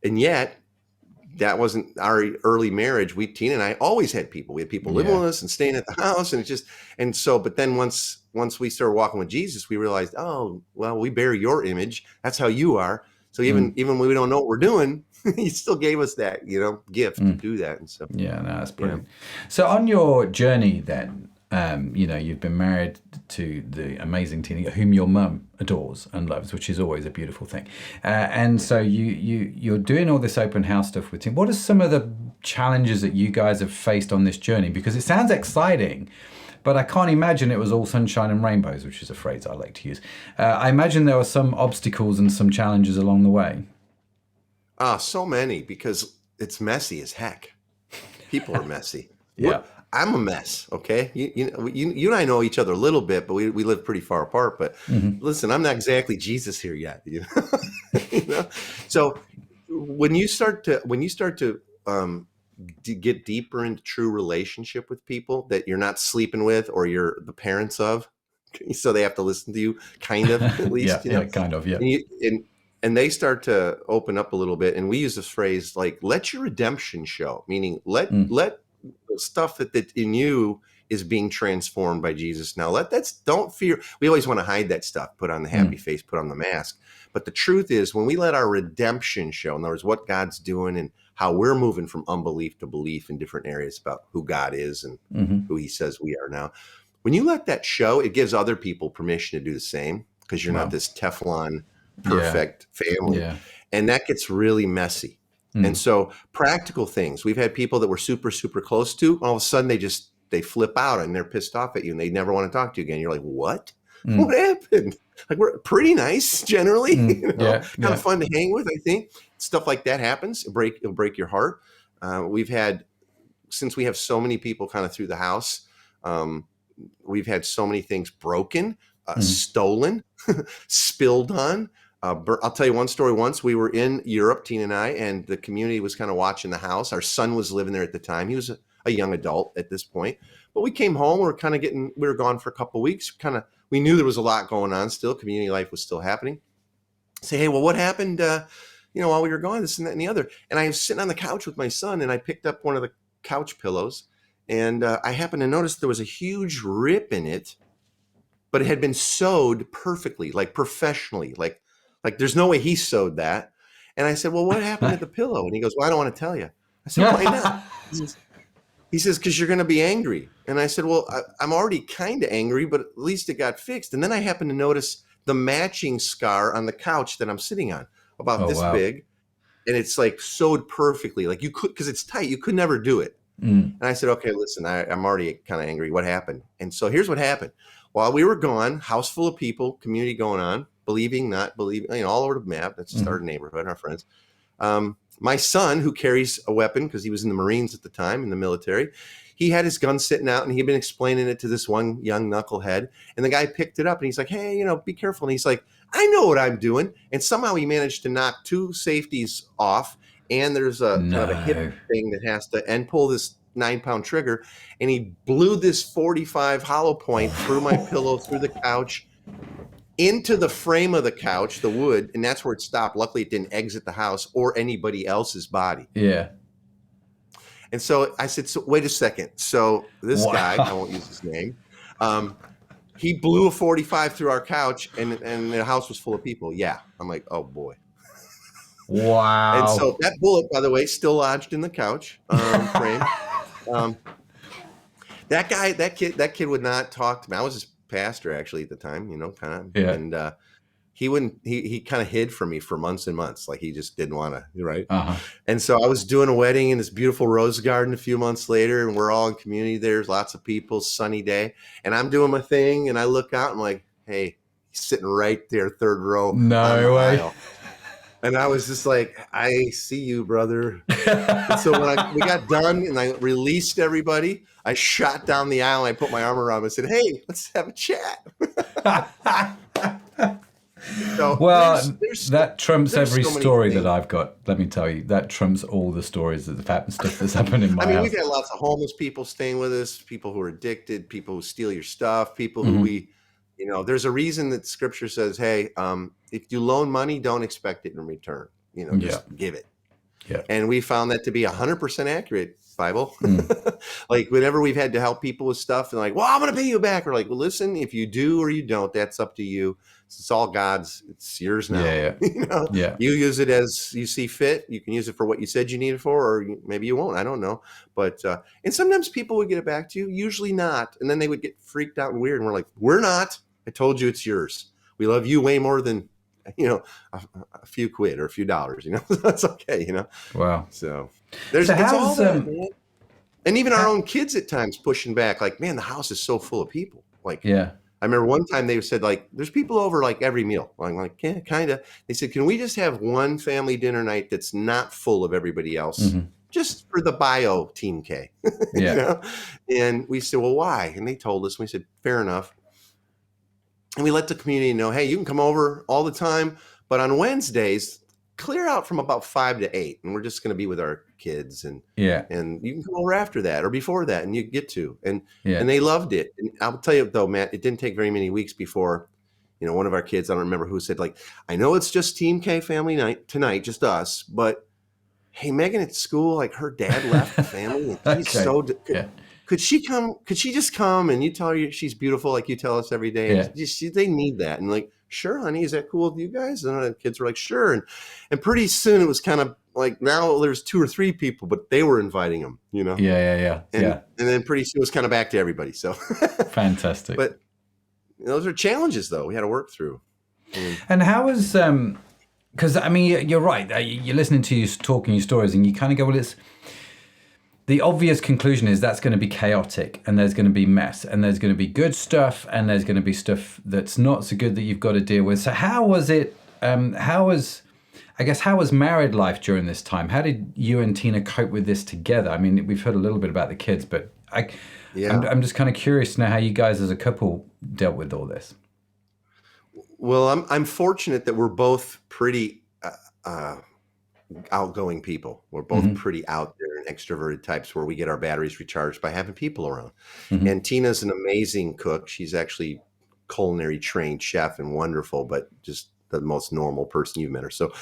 And yet, that wasn't our early marriage. Tina and I always had people. We had people living with us and staying at the house. But then once we started walking with Jesus, we realized, oh, well, we bear your image. That's how you are. So even when we don't know what we're doing, he still gave us that, gift to do that. And so, that's brilliant. So on your journey then, you've been married to the amazing Tina, whom your mum adores and loves, which is always a beautiful thing. And so you're doing all this open house stuff with Tina. What are some of the challenges that you guys have faced on this journey? Because it sounds exciting, but I can't imagine it was all sunshine and rainbows, which is a phrase I like to use. I imagine there were some obstacles and some challenges along the way. So many, because it's messy as heck. People are messy. Yeah. I'm a mess, okay? You and I know each other a little bit, but we live pretty far apart. But listen, I'm not exactly Jesus here yet. So when you start to get deeper into true relationship with people that you're not sleeping with or you're the parents of, so they have to listen to you, kind of at least. Kind of, yeah. And they start to open up a little bit, and we use this phrase like "let your redemption show," meaning let the stuff that in you is being transformed by Jesus. Now don't fear. We always want to hide that stuff, put on the happy face, put on the mask. But the truth is when we let our redemption show, in other words, what God's doing and how we're moving from unbelief to belief in different areas about who God is and who he says we are now. When you let that show, it gives other people permission to do the same because you're not this Teflon perfect family. And that gets really messy. And so practical things, we've had people that we're super, super close to. All of a sudden they flip out and they're pissed off at you and they never want to talk to you again. You're like, what? What happened? Like, we're pretty nice generally, kind of fun to hang with. I think stuff like that happens. It'll break your heart. Since we have so many people kind of through the house, we've had so many things broken, stolen, spilled on. I'll tell you one story. Once we were in Europe, Tina and I, and the community was kind of watching the house. Our son was living there at the time. He was a young adult at this point, But we came home. We were gone for a couple of weeks. We knew there was a lot going on still. Community life was still happening. Say, hey, well, what happened, while we were gone, this and that and the other. And I was sitting on the couch with my son, and I picked up one of the couch pillows, and I happened to notice there was a huge rip in it, but it had been sewed perfectly, like professionally, like there's no way he sewed that. And I said, well, what happened to the pillow? And he goes, well, I don't want to tell you. I said, why not? He says, because you're going to be angry. And I said, well, I'm already kind of angry, but at least it got fixed. And then I happened to notice the matching scar on the couch that I'm sitting on, about this big. And it's like sewed perfectly. Like you could, because it's tight, you could never do it. And I said, okay, listen, I'm already kind of angry. What happened? And so here's what happened. While we were gone, house full of people, community going on, believing, not believing, all over the map. That's just our neighborhood, our friends. My son, who carries a weapon because he was in the Marines at the time, in the military, he had his gun sitting out, and he'd been explaining it to this one young knucklehead. And the guy picked it up, and he's like, hey, be careful. And he's like, I know what I'm doing. And somehow he managed to knock 2 safeties off. And there's kind of a hip thing that has to, and pull this 9-pound trigger. And he blew this 45 hollow point through my pillow, through the couch, into the frame of the couch, the wood, and that's where it stopped. Luckily, it didn't exit the house or anybody else's body. Yeah. And so I said, so wait a second. So this guy, I won't use his name, he blew a 45 through our couch, and the house was full of people. Yeah. I'm like, oh, boy. Wow. And so that bullet, by the way, still lodged in the couch frame. That kid would not talk to me. I was his pastor actually at the time, kind of. Yeah. And he kind of hid from me for months and months. Like he just didn't want to, right? Uh-huh. And so I was doing a wedding in this beautiful rose garden a few months later, and we're all in community. There's lots of people, sunny day. And I'm doing my thing, and I look out, and I'm like, hey, he's sitting right there, third row. No way. Aisle. And I was just like, I see you, brother. And so when we got done and I released everybody, I shot down the aisle and I put my arm around him and said, hey, let's have a chat. So well, that trumps every story that I've got. Let me tell you, that trumps all the stories of the stuff that's happened in my house. We've got lots of homeless people staying with us, people who are addicted, people who steal your stuff, people who there's a reason that scripture says, hey, if you loan money, don't expect it in return. Just give it. Yeah. And we found that to be 100% accurate, Bible. Like whenever we've had to help people with stuff, and like, well, I'm going to pay you back. Or like, well, listen, if you do or you don't, that's up to you. It's all God's. It's yours now. Yeah. You use it as you see fit. You can use it for what you said you need it for, or maybe you won't. I don't know. But and sometimes people would get it back to you, usually not. And then they would get freaked out and weird. And we're like, we're not. I told you it's yours. We love you way more than, a few quid or a few dollars, That's okay, Wow. So it's all that, man. And even our own kids at times pushing back, like, man, the house is so full of people. Like, yeah. I remember one time they said, like, there's people over like every meal. I'm like, yeah, kind of. They said, can we just have one family dinner night that's not full of everybody else? Just for the bio Team K. Yeah. And we said, well, why? And they told us, we said, fair enough. And we let the community know, hey, you can come over all the time, but on Wednesdays, clear out from about 5 to 8, and we're just going to be with our kids, and and you can come over after that or before that, and you get to, and they loved it. And I'll tell you though, Matt, it didn't take very many weeks before, one of our kids, I don't remember who, said, like, I know it's just Team K family night tonight, just us, but hey, Megan at school, like her dad left the family, and she's so. Could she come? Could she just come and you tell her she's beautiful like you tell us every day? Yeah. They need that. And like, sure, honey, is that cool with you guys? And the kids were like, sure. And pretty soon it was kind of like, now there's 2 or 3 people, but they were inviting them, Yeah. And then pretty soon it was kind of back to everybody. So fantastic. But those are challenges though we had to work through. And how was, because you're right. You're listening to you talking your stories and you kind of go, well, the obvious conclusion is that's going to be chaotic, and there's going to be mess, and there's going to be good stuff, and there's going to be stuff that's not so good that you've got to deal with. So how was it? How was married life during this time? How did you and Tina cope with this together? I mean, we've heard a little bit about the kids, but I'm just kind of curious to know how you guys as a couple dealt with all this. Well, I'm fortunate that we're both pretty outgoing people. We're both pretty out there different extroverted types where we get our batteries recharged by having people around. Mm-hmm. And Tina's an amazing cook. She's actually culinary trained chef and wonderful, but just the most normal person you've met her. So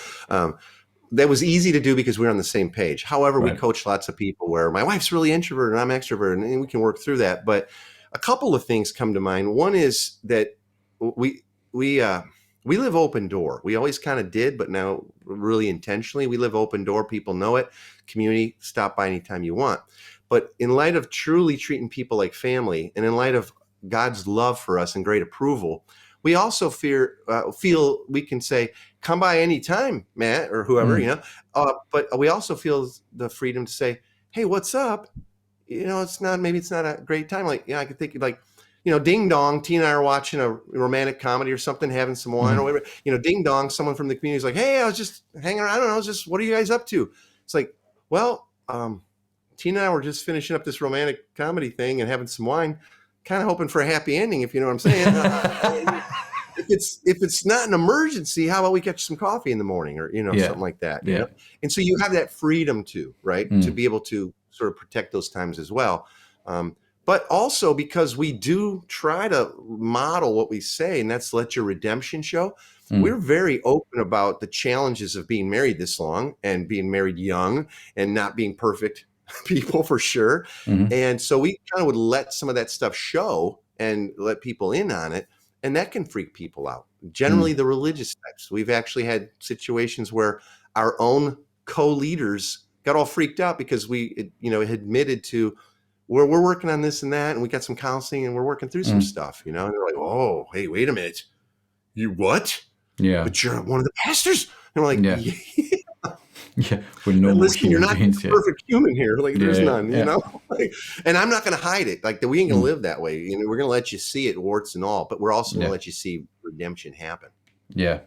that was easy to do because we were on the same page. However, we coach lots of people where my wife's really introverted and I'm extroverted, and we can work through that. But a couple of things come to mind. One is that we live open door. We always kind of did, but now really intentionally, we live open door. People know it. Community, stop by anytime you want. But in light of truly treating people like family, and in light of God's love for us and great approval, we also feel we can say, come by anytime, Matt, or whoever, but we also feel the freedom to say, hey, what's up? Maybe it's not a great time. Like, I could think like, ding dong, Tina and I are watching a romantic comedy or something, having some wine or whatever, ding dong, someone from the community is like, hey, I was just hanging around. I don't know. What are you guys up to? It's like, well, Tina and I were just finishing up this romantic comedy thing and having some wine, kind of hoping for a happy ending, if you know what I'm saying. If it's not an emergency, how about we catch some coffee in the morning or, something like that, you know? And so you have that freedom to be able to sort of protect those times as well. But also because we do try to model what we say, and that's let your redemption show. We're very open about the challenges of being married this long and being married young and not being perfect people for sure. And so we kind of would let some of that stuff show and let people in on it. And that can freak people out. Generally, the religious types. We've actually had situations where our own co-leaders got all freaked out because we, admitted to, we're working on this and that, and we got some counseling and we're working through some stuff, and they're like, oh, hey, wait a minute. You what? Yeah. But you're one of the pastors. And we're like, yeah, we're normal. Listen, you're not a perfect human here. Like, there's none, you know? And I'm not going to hide it. Like, we ain't going to live that way. We're going to let you see it, warts and all, but we're also going to let you see redemption happen. Yeah.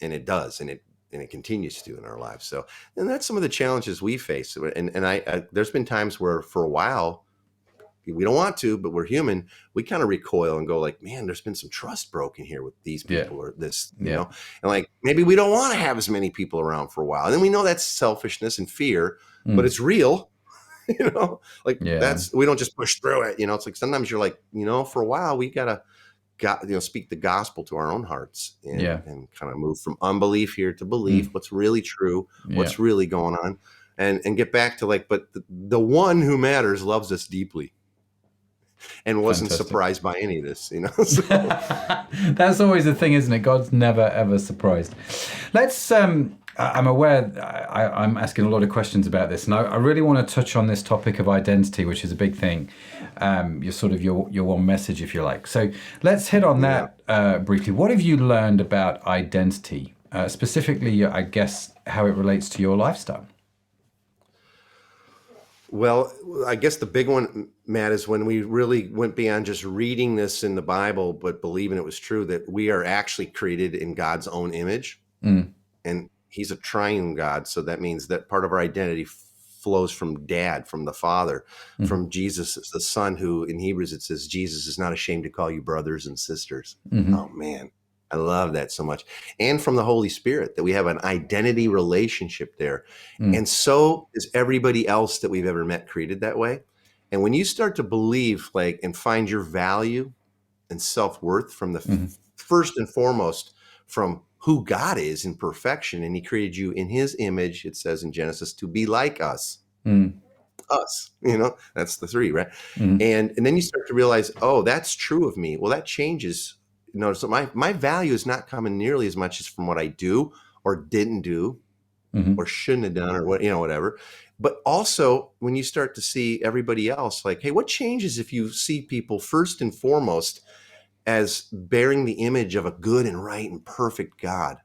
And it does. And it continues to in our lives. So, and that's some of the challenges we face. And I there's been times where for a while, we don't want to, but we're human. We kind of recoil and go like, man, there's been some trust broken here with these people or this, you know, and like, maybe we don't want to have as many people around for a while. And then we know that's selfishness and fear, but it's real, we don't just push through it. It's like, sometimes you're like, for a while we gotta speak the gospel to our own hearts and kind of move from unbelief here to belief, what's really true, what's really going on, and get back to like, but the one who matters loves us deeply. And wasn't surprised by any of this, So. That's always the thing, isn't it? God's never, ever surprised. Let's, I'm aware I'm asking a lot of questions about this, and I really want to touch on this topic of identity, which is a big thing. Your one message, if you like. So let's hit on that briefly. What have you learned about identity? Specifically, I guess, how it relates to your lifestyle? Well, I guess the big one, Matt, is when we really went beyond just reading this in the Bible, but believing it was true, that we are actually created in God's own image. And he's a triune God. So that means that part of our identity flows from Dad, from the Father, from Jesus, the Son, who in Hebrews it says, Jesus is not ashamed to call you brothers and sisters. Oh, man. I love that so much. And from the Holy Spirit, that we have an identity relationship there. And so is everybody else that we've ever met created that way. And when you start to believe and find your value and self-worth from the first and foremost from who God is in perfection, and he created you in his image, it says in Genesis, to be like us. Us, that's the three, right? And then you start to realize, oh, that's true of me. Well, that changes. So my value is not coming nearly as much as from what I do or didn't do or shouldn't have done or whatever. But also when you start to see everybody else, like, hey, what changes if you see people first and foremost as bearing the image of a good and right and perfect God,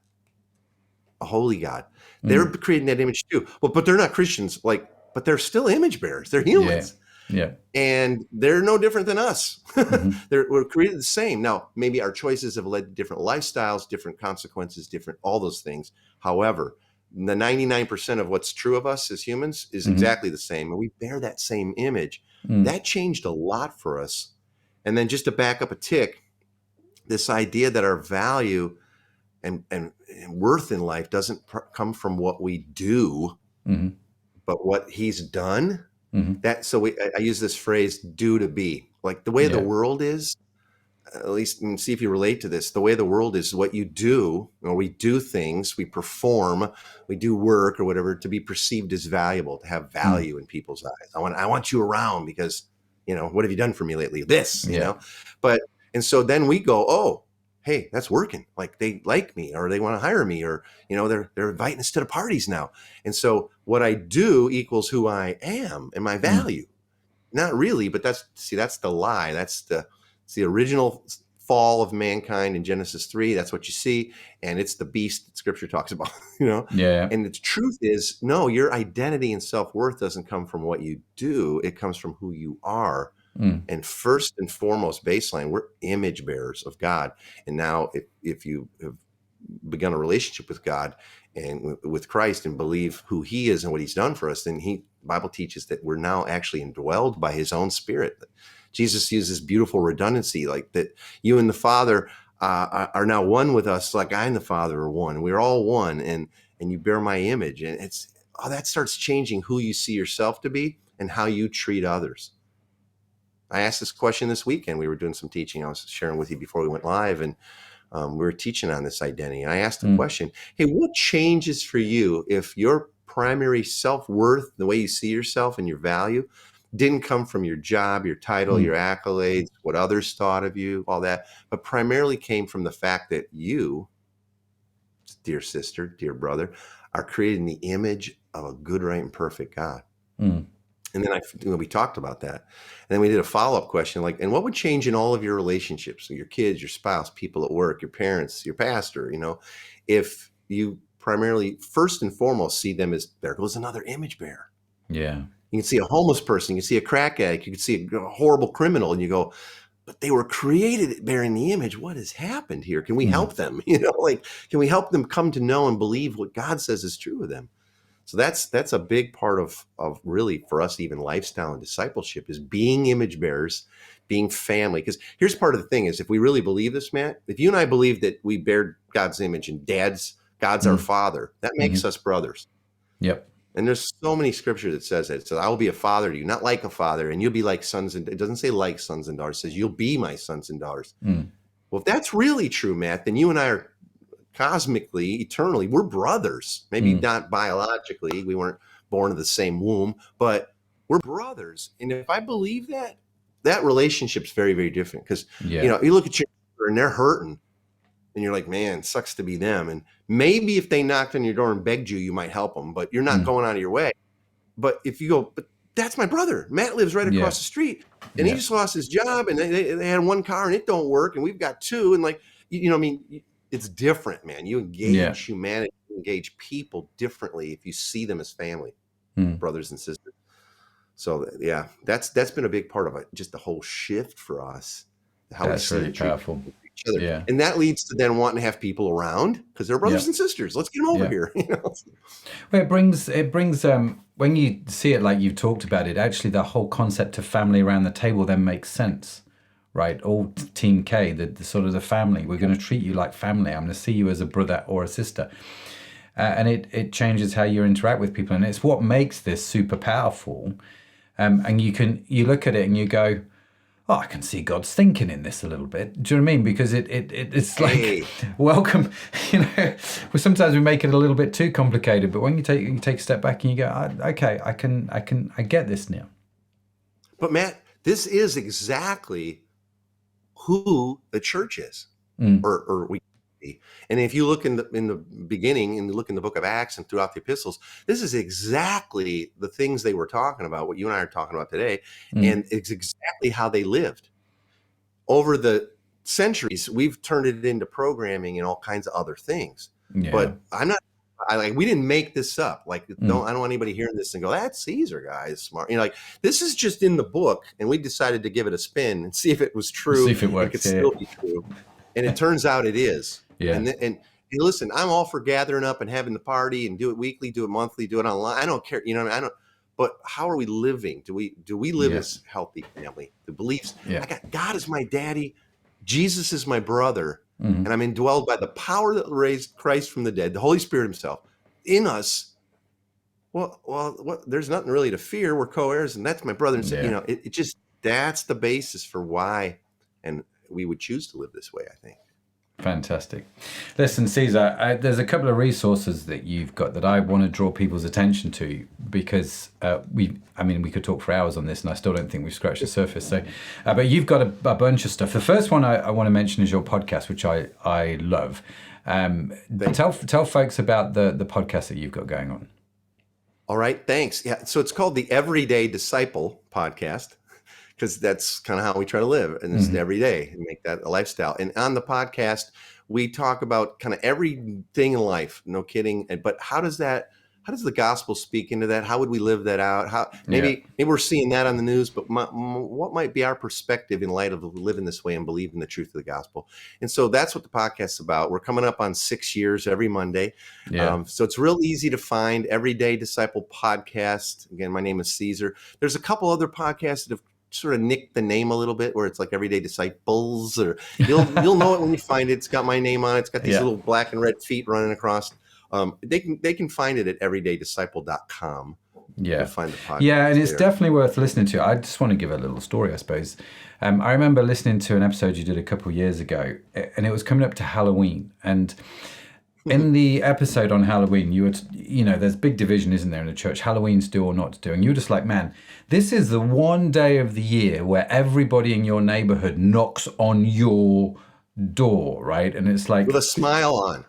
a holy God? They're creating that image too. Well, but they're not Christians, but they're still image bearers. They're humans. Yeah. And they're no different than us. We're created the same. Now, maybe our choices have led to different lifestyles, different consequences, all those things. However, the 99% of what's true of us as humans is exactly the same. And we bear that same image. That changed a lot for us. And then just to back up a tick, this idea that our value and worth in life doesn't come from what we do, but what he's done, Mm-hmm. I use this phrase, do to be. Like the way the Yeah. world is, at least, and see if you relate to this, the way the world is what you do, or we do things, we perform, we do work or whatever to be perceived as valuable, to have value in people's eyes. I want you around because, what have you done for me lately? This, but, and so then we go, oh, hey, that's working. Like they like me, or they want to hire me, or, they're inviting us to the parties now. And so what I do equals who I am and my value. Not really, but that's the lie. It's the original fall of mankind in Genesis 3. That's what you see. And it's the beast that scripture talks about, Yeah. And the truth is, no, your identity and self-worth doesn't come from what you do. It comes from who you are. And first and foremost, baseline, we're image bearers of God. And now if you have begun a relationship with God and with Christ and believe who he is and what he's done for us, then the Bible teaches that we're now actually indwelled by his own spirit. Jesus uses beautiful redundancy, like that you and the Father are now one with us, like I and the Father are one. We're all one, and you bear my image. And that starts changing who you see yourself to be and how you treat others. I asked this question this weekend. We were doing some teaching. I was sharing with you before we went live, and we were teaching on this identity. And I asked the question, hey, what changes for you if your primary self-worth, the way you see yourself and your value, didn't come from your job, your title, your accolades, what others thought of you, all that, but primarily came from the fact that you, dear sister, dear brother, are created in the image of a good, right, and perfect God. And then we talked about that. And then we did a follow-up question, like, and what would change in all of your relationships, so your kids, your spouse, people at work, your parents, your pastor, if you primarily, first and foremost, see them as, there goes another image bearer. Yeah. You can see a homeless person, you can see a crack addict, you can see a horrible criminal, and you go, but they were created bearing the image. What has happened here? Can we help them? Can we help them come to know and believe what God says is true of them? So that's a big part of really, for us, even lifestyle and discipleship, is being image bearers, being family. Because here's part of the thing is, if we really believe this, Matt, if you and I believe that we bear God's image and God's our father, that makes us brothers. Yep. And there's so many scripture that says that. It says, I will be a father to you, not like a father, and you'll be like sons. And it doesn't say like sons and daughters. It says you'll be my sons and daughters. Well, if that's really true, Matt, then you and I are cosmically, eternally, we're brothers. Maybe not biologically, we weren't born of the same womb, but we're brothers. And if I believe that relationship's very, very different. Because you look at your brother and they're hurting, and you're like, man, sucks to be them. And maybe if they knocked on your door and begged you, you might help them, but you're not going out of your way. But if you go, but that's my brother, Matt lives right across the street, and he just lost his job, and they had one car and it don't work, and we've got two, and like, it's different, man. You engage humanity, you engage people differently if you see them as family, brothers and sisters. So that's been a big part of it, just the whole shift for us. How that's really powerful. Each other. And that leads to then wanting to have people around because they're brothers and sisters. Let's get them over here. Well, it brings when you see it like you've talked about it, actually the whole concept of family around the table then makes sense. Right, all Team K, the sort of the family. We're going to treat you like family. I'm going to see you as a brother or a sister, and it changes how you interact with people, and it's what makes this super powerful. And you look at it and you go, oh, I can see God's thinking in this a little bit. Do you know what I mean? Because it's like, welcome. Sometimes we make it a little bit too complicated, but when you take a step back and you go, okay, I get this now. But Matt, this is exactly who the church is, or we be. And if you look in the beginning and you look in the book of Acts and throughout the epistles, this is exactly the things they were talking about, what you and I are talking about today, and it's exactly how they lived. Over the centuries, we've turned it into programming and all kinds of other things. But we didn't make this up. Like, I don't want anybody hearing this and go, that Caesar guy is smart. This is just in the book, and we decided to give it a spin and see if it was true. See if it works. It could still be true. And it turns out it is. And listen, I'm all for gathering up and having the party and do it weekly, do it monthly, do it online. I don't care. But how are we living? Do we live as healthy family? The beliefs. I got God is my daddy. Jesus is my brother. And I'm indwelled by the power that raised Christ from the dead, the Holy Spirit himself in us. There's nothing really to fear. We're co-heirs, and that's my brother. And Yeah. it just, that's the basis for why, and we would choose to live this way, I think. Fantastic. Listen, Caesar, there's a couple of resources that you've got that I want to draw people's attention to, because we could talk for hours on this, and I still don't think we've scratched the surface. So, but you've got a bunch of stuff. The first one I want to mention is your podcast, which I love. Tell folks about the podcast that you've got going on. All right, thanks. Yeah, so it's called the Everyday Disciple podcast, because that's kind of how we try to live, and it's every day and make that a lifestyle. And on the podcast, we talk about kind of everything in life. No kidding. But how does the gospel speak into that? How would we live that out? Maybe we're seeing that on the news, but what might be our perspective in light of living this way and believing the truth of the gospel? And so that's what the podcast is about. We're coming up on 6 years every Monday. Yeah. So it's real easy to find. Everyday Disciple podcast. Again, my name is Caesar. There's a couple other podcasts that have sort of nicked the name a little bit, where it's like Everyday Disciples, or you'll know it when you find it. It's got my name on it. It's got these little black and red feet running across. They can find it at everydaydisciple.com. Yeah. Find the podcast. Yeah, and it's definitely worth listening to. I just want to give a little story, I suppose. I remember listening to an episode you did a couple of years ago, and it was coming up to Halloween. And in the episode on Halloween, there's big division, isn't there, in the church? Halloween's do or not to do. And you're just like, man, this is the one day of the year where everybody in your neighborhood knocks on your door, right? And it's like, with a smile on.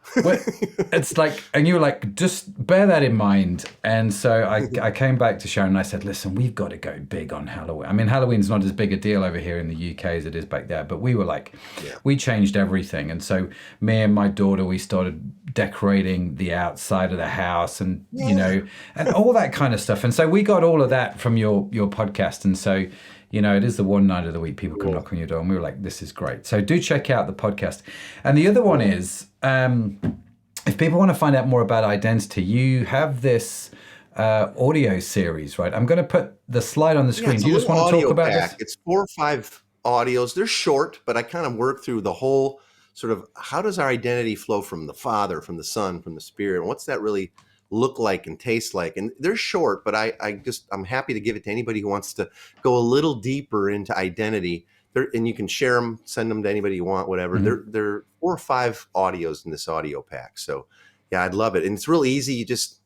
It's like, and you're like, just bear that in mind. And so I came back to Sharon and I said, listen, we've got to go big on Halloween. I mean, Halloween's not as big a deal over here in the UK as it is back there, but we were like, we changed everything. And so me and my daughter, we started decorating the outside of the house, and and all that kind of stuff. And so we got all of that from your podcast. And so it is the one night of the week people can knock on your door, and we were like, this is great. So do check out the podcast. And the other one is, if people want to find out more about identity, you have this audio series, right? I'm going to put the slide on the screen. Do you just want to talk about this? It's 4 or 5 audios. They're short, but I kind of work through the whole sort of, how does our identity flow from the Father, from the Son, from the Spirit? And what's that really look like and taste like? And they're short, but I'm happy to give it to anybody who wants to go a little deeper into identity. And you can share them, send them to anybody you want, whatever. They're 4 or 5 audios in this audio pack. So yeah, I'd love it. And it's real easy. You just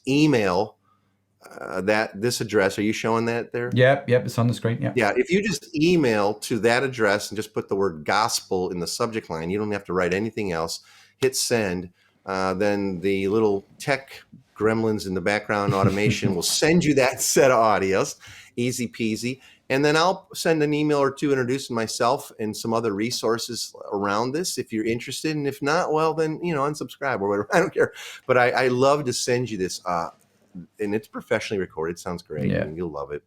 email this address. Are you showing that there? Yep, it's on the screen. Yeah, if you just email to that address and just put the word gospel in the subject line, you don't have to write anything else. Hit send. Then the little tech gremlins in the background automation will send you that set of audios, easy peasy. And then I'll send an email or two introducing myself and some other resources around this if you're interested. And if not, well, then, unsubscribe or whatever. I don't care. But I love to send you this. And it's professionally recorded. Sounds great. And you'll love it.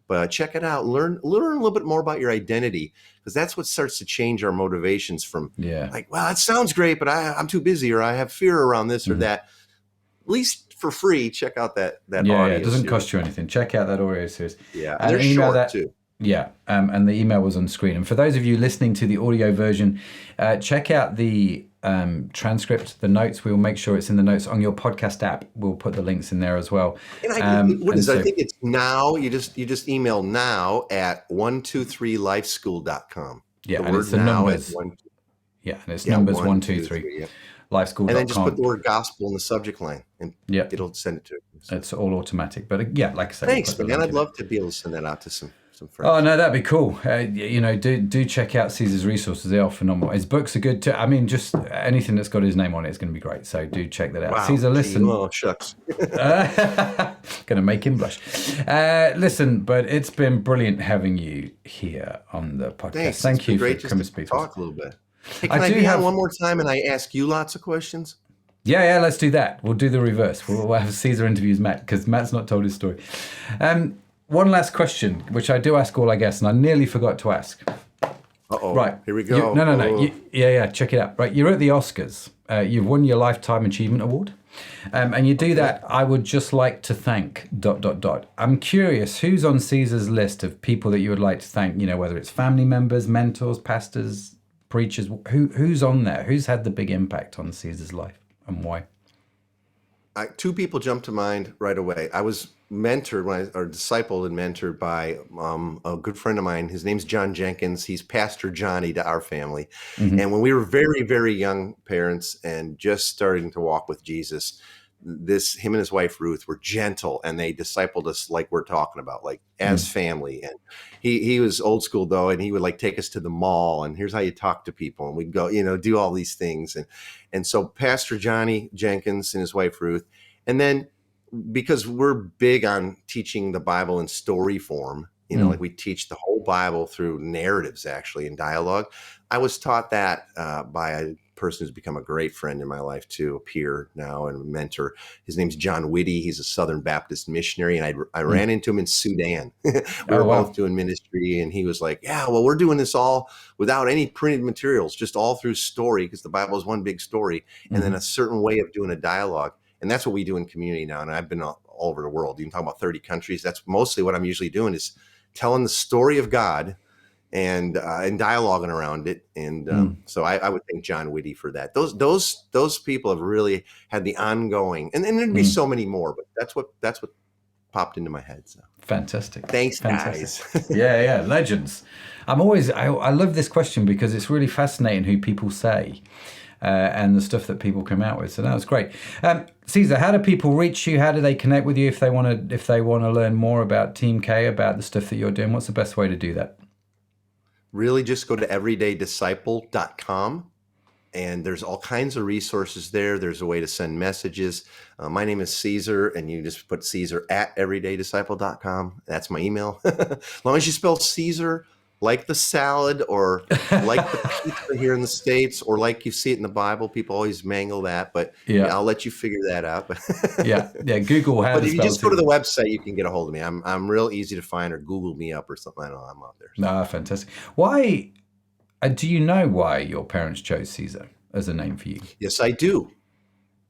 But check it out. Learn a little bit more about your identity, because that's what starts to change our motivations from like, well, it sounds great, but I'm too busy, or I have fear around this or that. At least for free, check out that audio. It doesn't cost you anything. Check out that audio series. Yeah, and they're short too. Yeah, and the email was on screen. And for those of you listening to the audio version, check out the transcript, the notes. We will make sure it's in the notes on your podcast app. We'll put the links in there as well. I think it's now. You just email now at 123lifeschool.com. Yeah, and it's the numbers. And it's numbers 123. Yeah. Lifeschool.com. And then just put the word gospel in the subject line, and it'll send it to you. So. It's all automatic. But like I said, thanks, man. I'd love to be able to send that out to some friends. Oh no, that'd be cool. Do check out Caesar's resources. They are phenomenal. His books are good too. I mean, just anything that's got his name on it is going to be great. So do check that out. Wow. Caesar, listen. Oh shucks. Going to make him blush. Listen, but it's been brilliant having you here on the podcast. Thanks. Thank you for coming to speak to us. Talk a little bit. Hey, can I be on one more time and I ask you lots of questions? Yeah, let's do that. We'll do the reverse. We'll have Caesar interviews Matt, because Matt's not told his story. One last question, which I do ask all our guests, and I nearly forgot to ask. Uh-oh. Right. Here we go. No. Check it out. Right. You're at the Oscars. You've won your Lifetime Achievement Award. And you do that. I would just like to thank ... I'm curious, who's on Caesar's list of people that you would like to thank, whether it's family members, mentors, pastors, preachers, who's on there? Who's had the big impact on Caesar's life, and why? Two people jump to mind right away. I was mentored or discipled and mentored by a good friend of mine. His name's John Jenkins. He's Pastor Johnny to our family. Mm-hmm. And when we were very, very young parents and just starting to walk with Jesus, him and his wife Ruth were gentle, and they discipled us like we're talking about, like as family. And he was old school though, and he would like take us to the mall, and here's how you talk to people, and we'd go, do all these things. And so Pastor Johnny Jenkins and his wife Ruth, and then because we're big on teaching the Bible in story form, like we teach the whole Bible through narratives, actually, in dialogue. I was taught that by a person who's become a great friend in my life too, a peer now and a mentor. His name's John Whitty. He's a Southern Baptist missionary, and I ran into him in Sudan. We were both doing ministry, and he was like, yeah, well, we're doing this all without any printed materials, just all through story, because the Bible is one big story, and then a certain way of doing a dialogue. And that's what we do in community now. And I've been all over the world. You can talk about 30 countries. That's mostly what I'm usually doing, is telling the story of God and dialoguing around it. And so I would thank John Whitty for that. Those people have really had the ongoing, and there'd be so many more, but that's what popped into my head. So fantastic. Thanks, fantastic. guys. yeah, legends. I love this question because it's really fascinating who people say. And the stuff that people come out with. So that was great. Caesar, how do people reach you? How do they connect with you if they want to learn more about Team K, about the stuff that you're doing? What's the best way to do that? Really just go to everydaydisciple.com, and there's all kinds of resources there. There's a way to send messages. My name is Caesar, and you just put Caesar at everydaydisciple.com. That's my email. As long as you spell Caesar like the salad, or like the pizza here in the States, or like you see it in the Bible. People always mangle that, but I'll let you figure that out. yeah, Google has. But if you just go to the website, you can get a hold of me. I'm real easy to find, or Google me up or something. I don't know, I'm out there. So. Fantastic. Why? Do you know why your parents chose Caesar as a name for you? Yes, I do.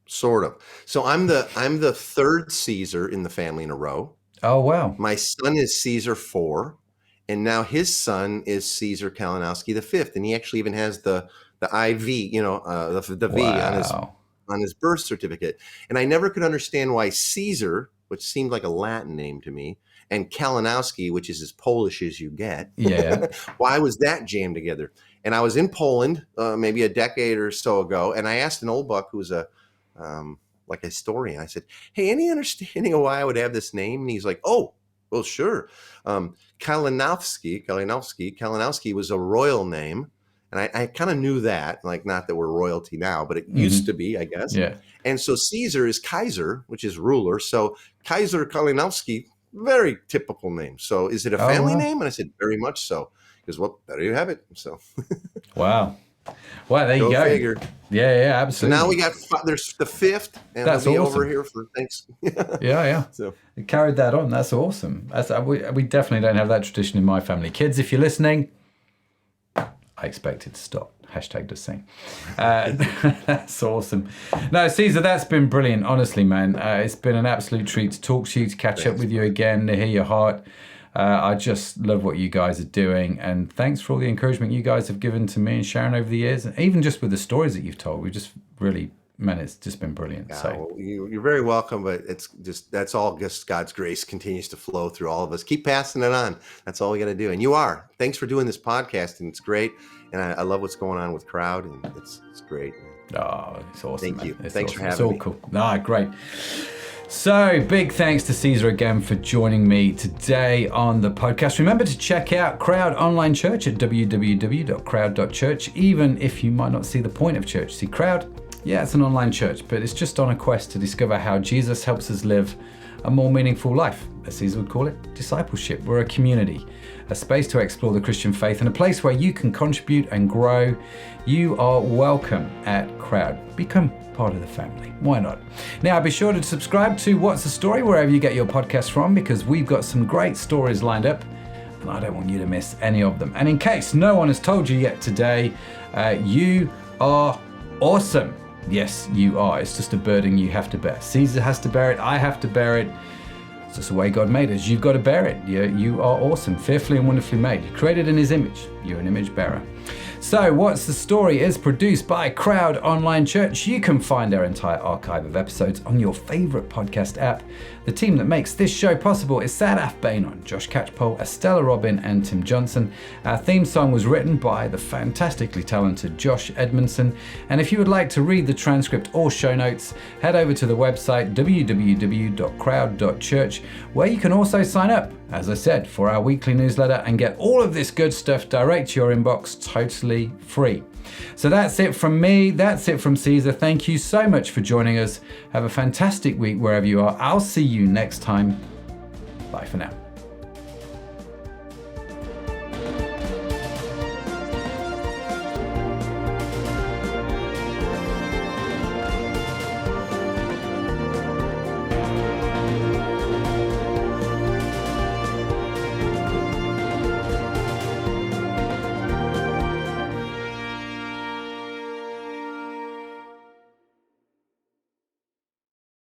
Sort of. So I'm the third Caesar in the family in a row. Oh wow. My son is Caesar 4. And now his son is Caesar Kalinowski the 5th, and he actually even has the IV, the V on his birth certificate. And I never could understand why Caesar, which seemed like a Latin name to me, and Kalinowski, which is as Polish as you get, why was that jammed together? And I was in Poland maybe a decade or so ago, and I asked an old buck who was a historian. I said, "Hey, any understanding of why I would have this name?" And he's like, "Oh, well, sure. Kalinowski was a royal name, and I kind of knew that, like, not that we're royalty now, but it used to be, I guess. Yeah. And so Caesar is Kaiser, which is ruler. So Caesar Kalinowski, very typical name. So is it a family name?" And I said, "Very much so." He goes, "Well, there you have it." So wow. Well, there you go. Figure. Yeah, absolutely. So now we got there's the 5th, and that's awesome. Over here for thanks. yeah. So you carried that on. That's awesome. We definitely don't have that tradition in my family. Kids, if you're listening, I expect it to stop. #the same. That's awesome. No, Caesar, that's been brilliant. Honestly, man, it's been an absolute treat to talk to you, to catch up with you again, to hear your heart. I just love what you guys are doing, and thanks for all the encouragement you guys have given to me and Sharon over the years, and even just with the stories that you've told. We've just really, man, it's just been brilliant. Yeah, well, you're very welcome, but it's just, that's all just God's grace continues to flow through all of us. Keep passing it on. That's all we got to do. And you are. Thanks for doing this podcast, and it's great. And I love what's going on with Crowd, and it's great. Oh, it's awesome. Thank you. It's Thanks awesome. for having me. It's all cool. Great. So big thanks to Caesar again for joining me today on the podcast. Remember to check out Crowd Online Church at www.crowd.church, even if you might not see the point of church. See, Crowd, it's an online church, but it's just on a quest to discover how Jesus helps us live a more meaningful life. As Caesar would call it, discipleship. We're a community, a space to explore the Christian faith, and a place where you can contribute and grow. You are welcome at Crowd. Become part of the family. Why not? Now, be sure to subscribe to What's the Story wherever you get your podcast from, because we've got some great stories lined up, and I don't want you to miss any of them. And in case no one has told you yet today, you are awesome. Yes, you are. It's just a burden you have to bear. Caesar has to bear it. I have to bear it. It's just the way God made us. You've got to bear it. You are awesome, fearfully and wonderfully made. You're created in His image. You're an image bearer. So What's the Story is produced by Crowd Online Church. You can find our entire archive of episodes on your favorite podcast app. The team that makes this show possible is Sadaf Bainon, Josh Catchpole, Estella Robin, and Tim Johnson. Our theme song was written by the fantastically talented Josh Edmondson. And if you would like to read the transcript or show notes, head over to the website www.crowd.church, where you can also sign up, as I said, for our weekly newsletter and get all of this good stuff direct to your inbox totally free. So that's it from me. That's it from Caesar. Thank you so much for joining us. Have a fantastic week wherever you are. I'll see you next time. Bye for now.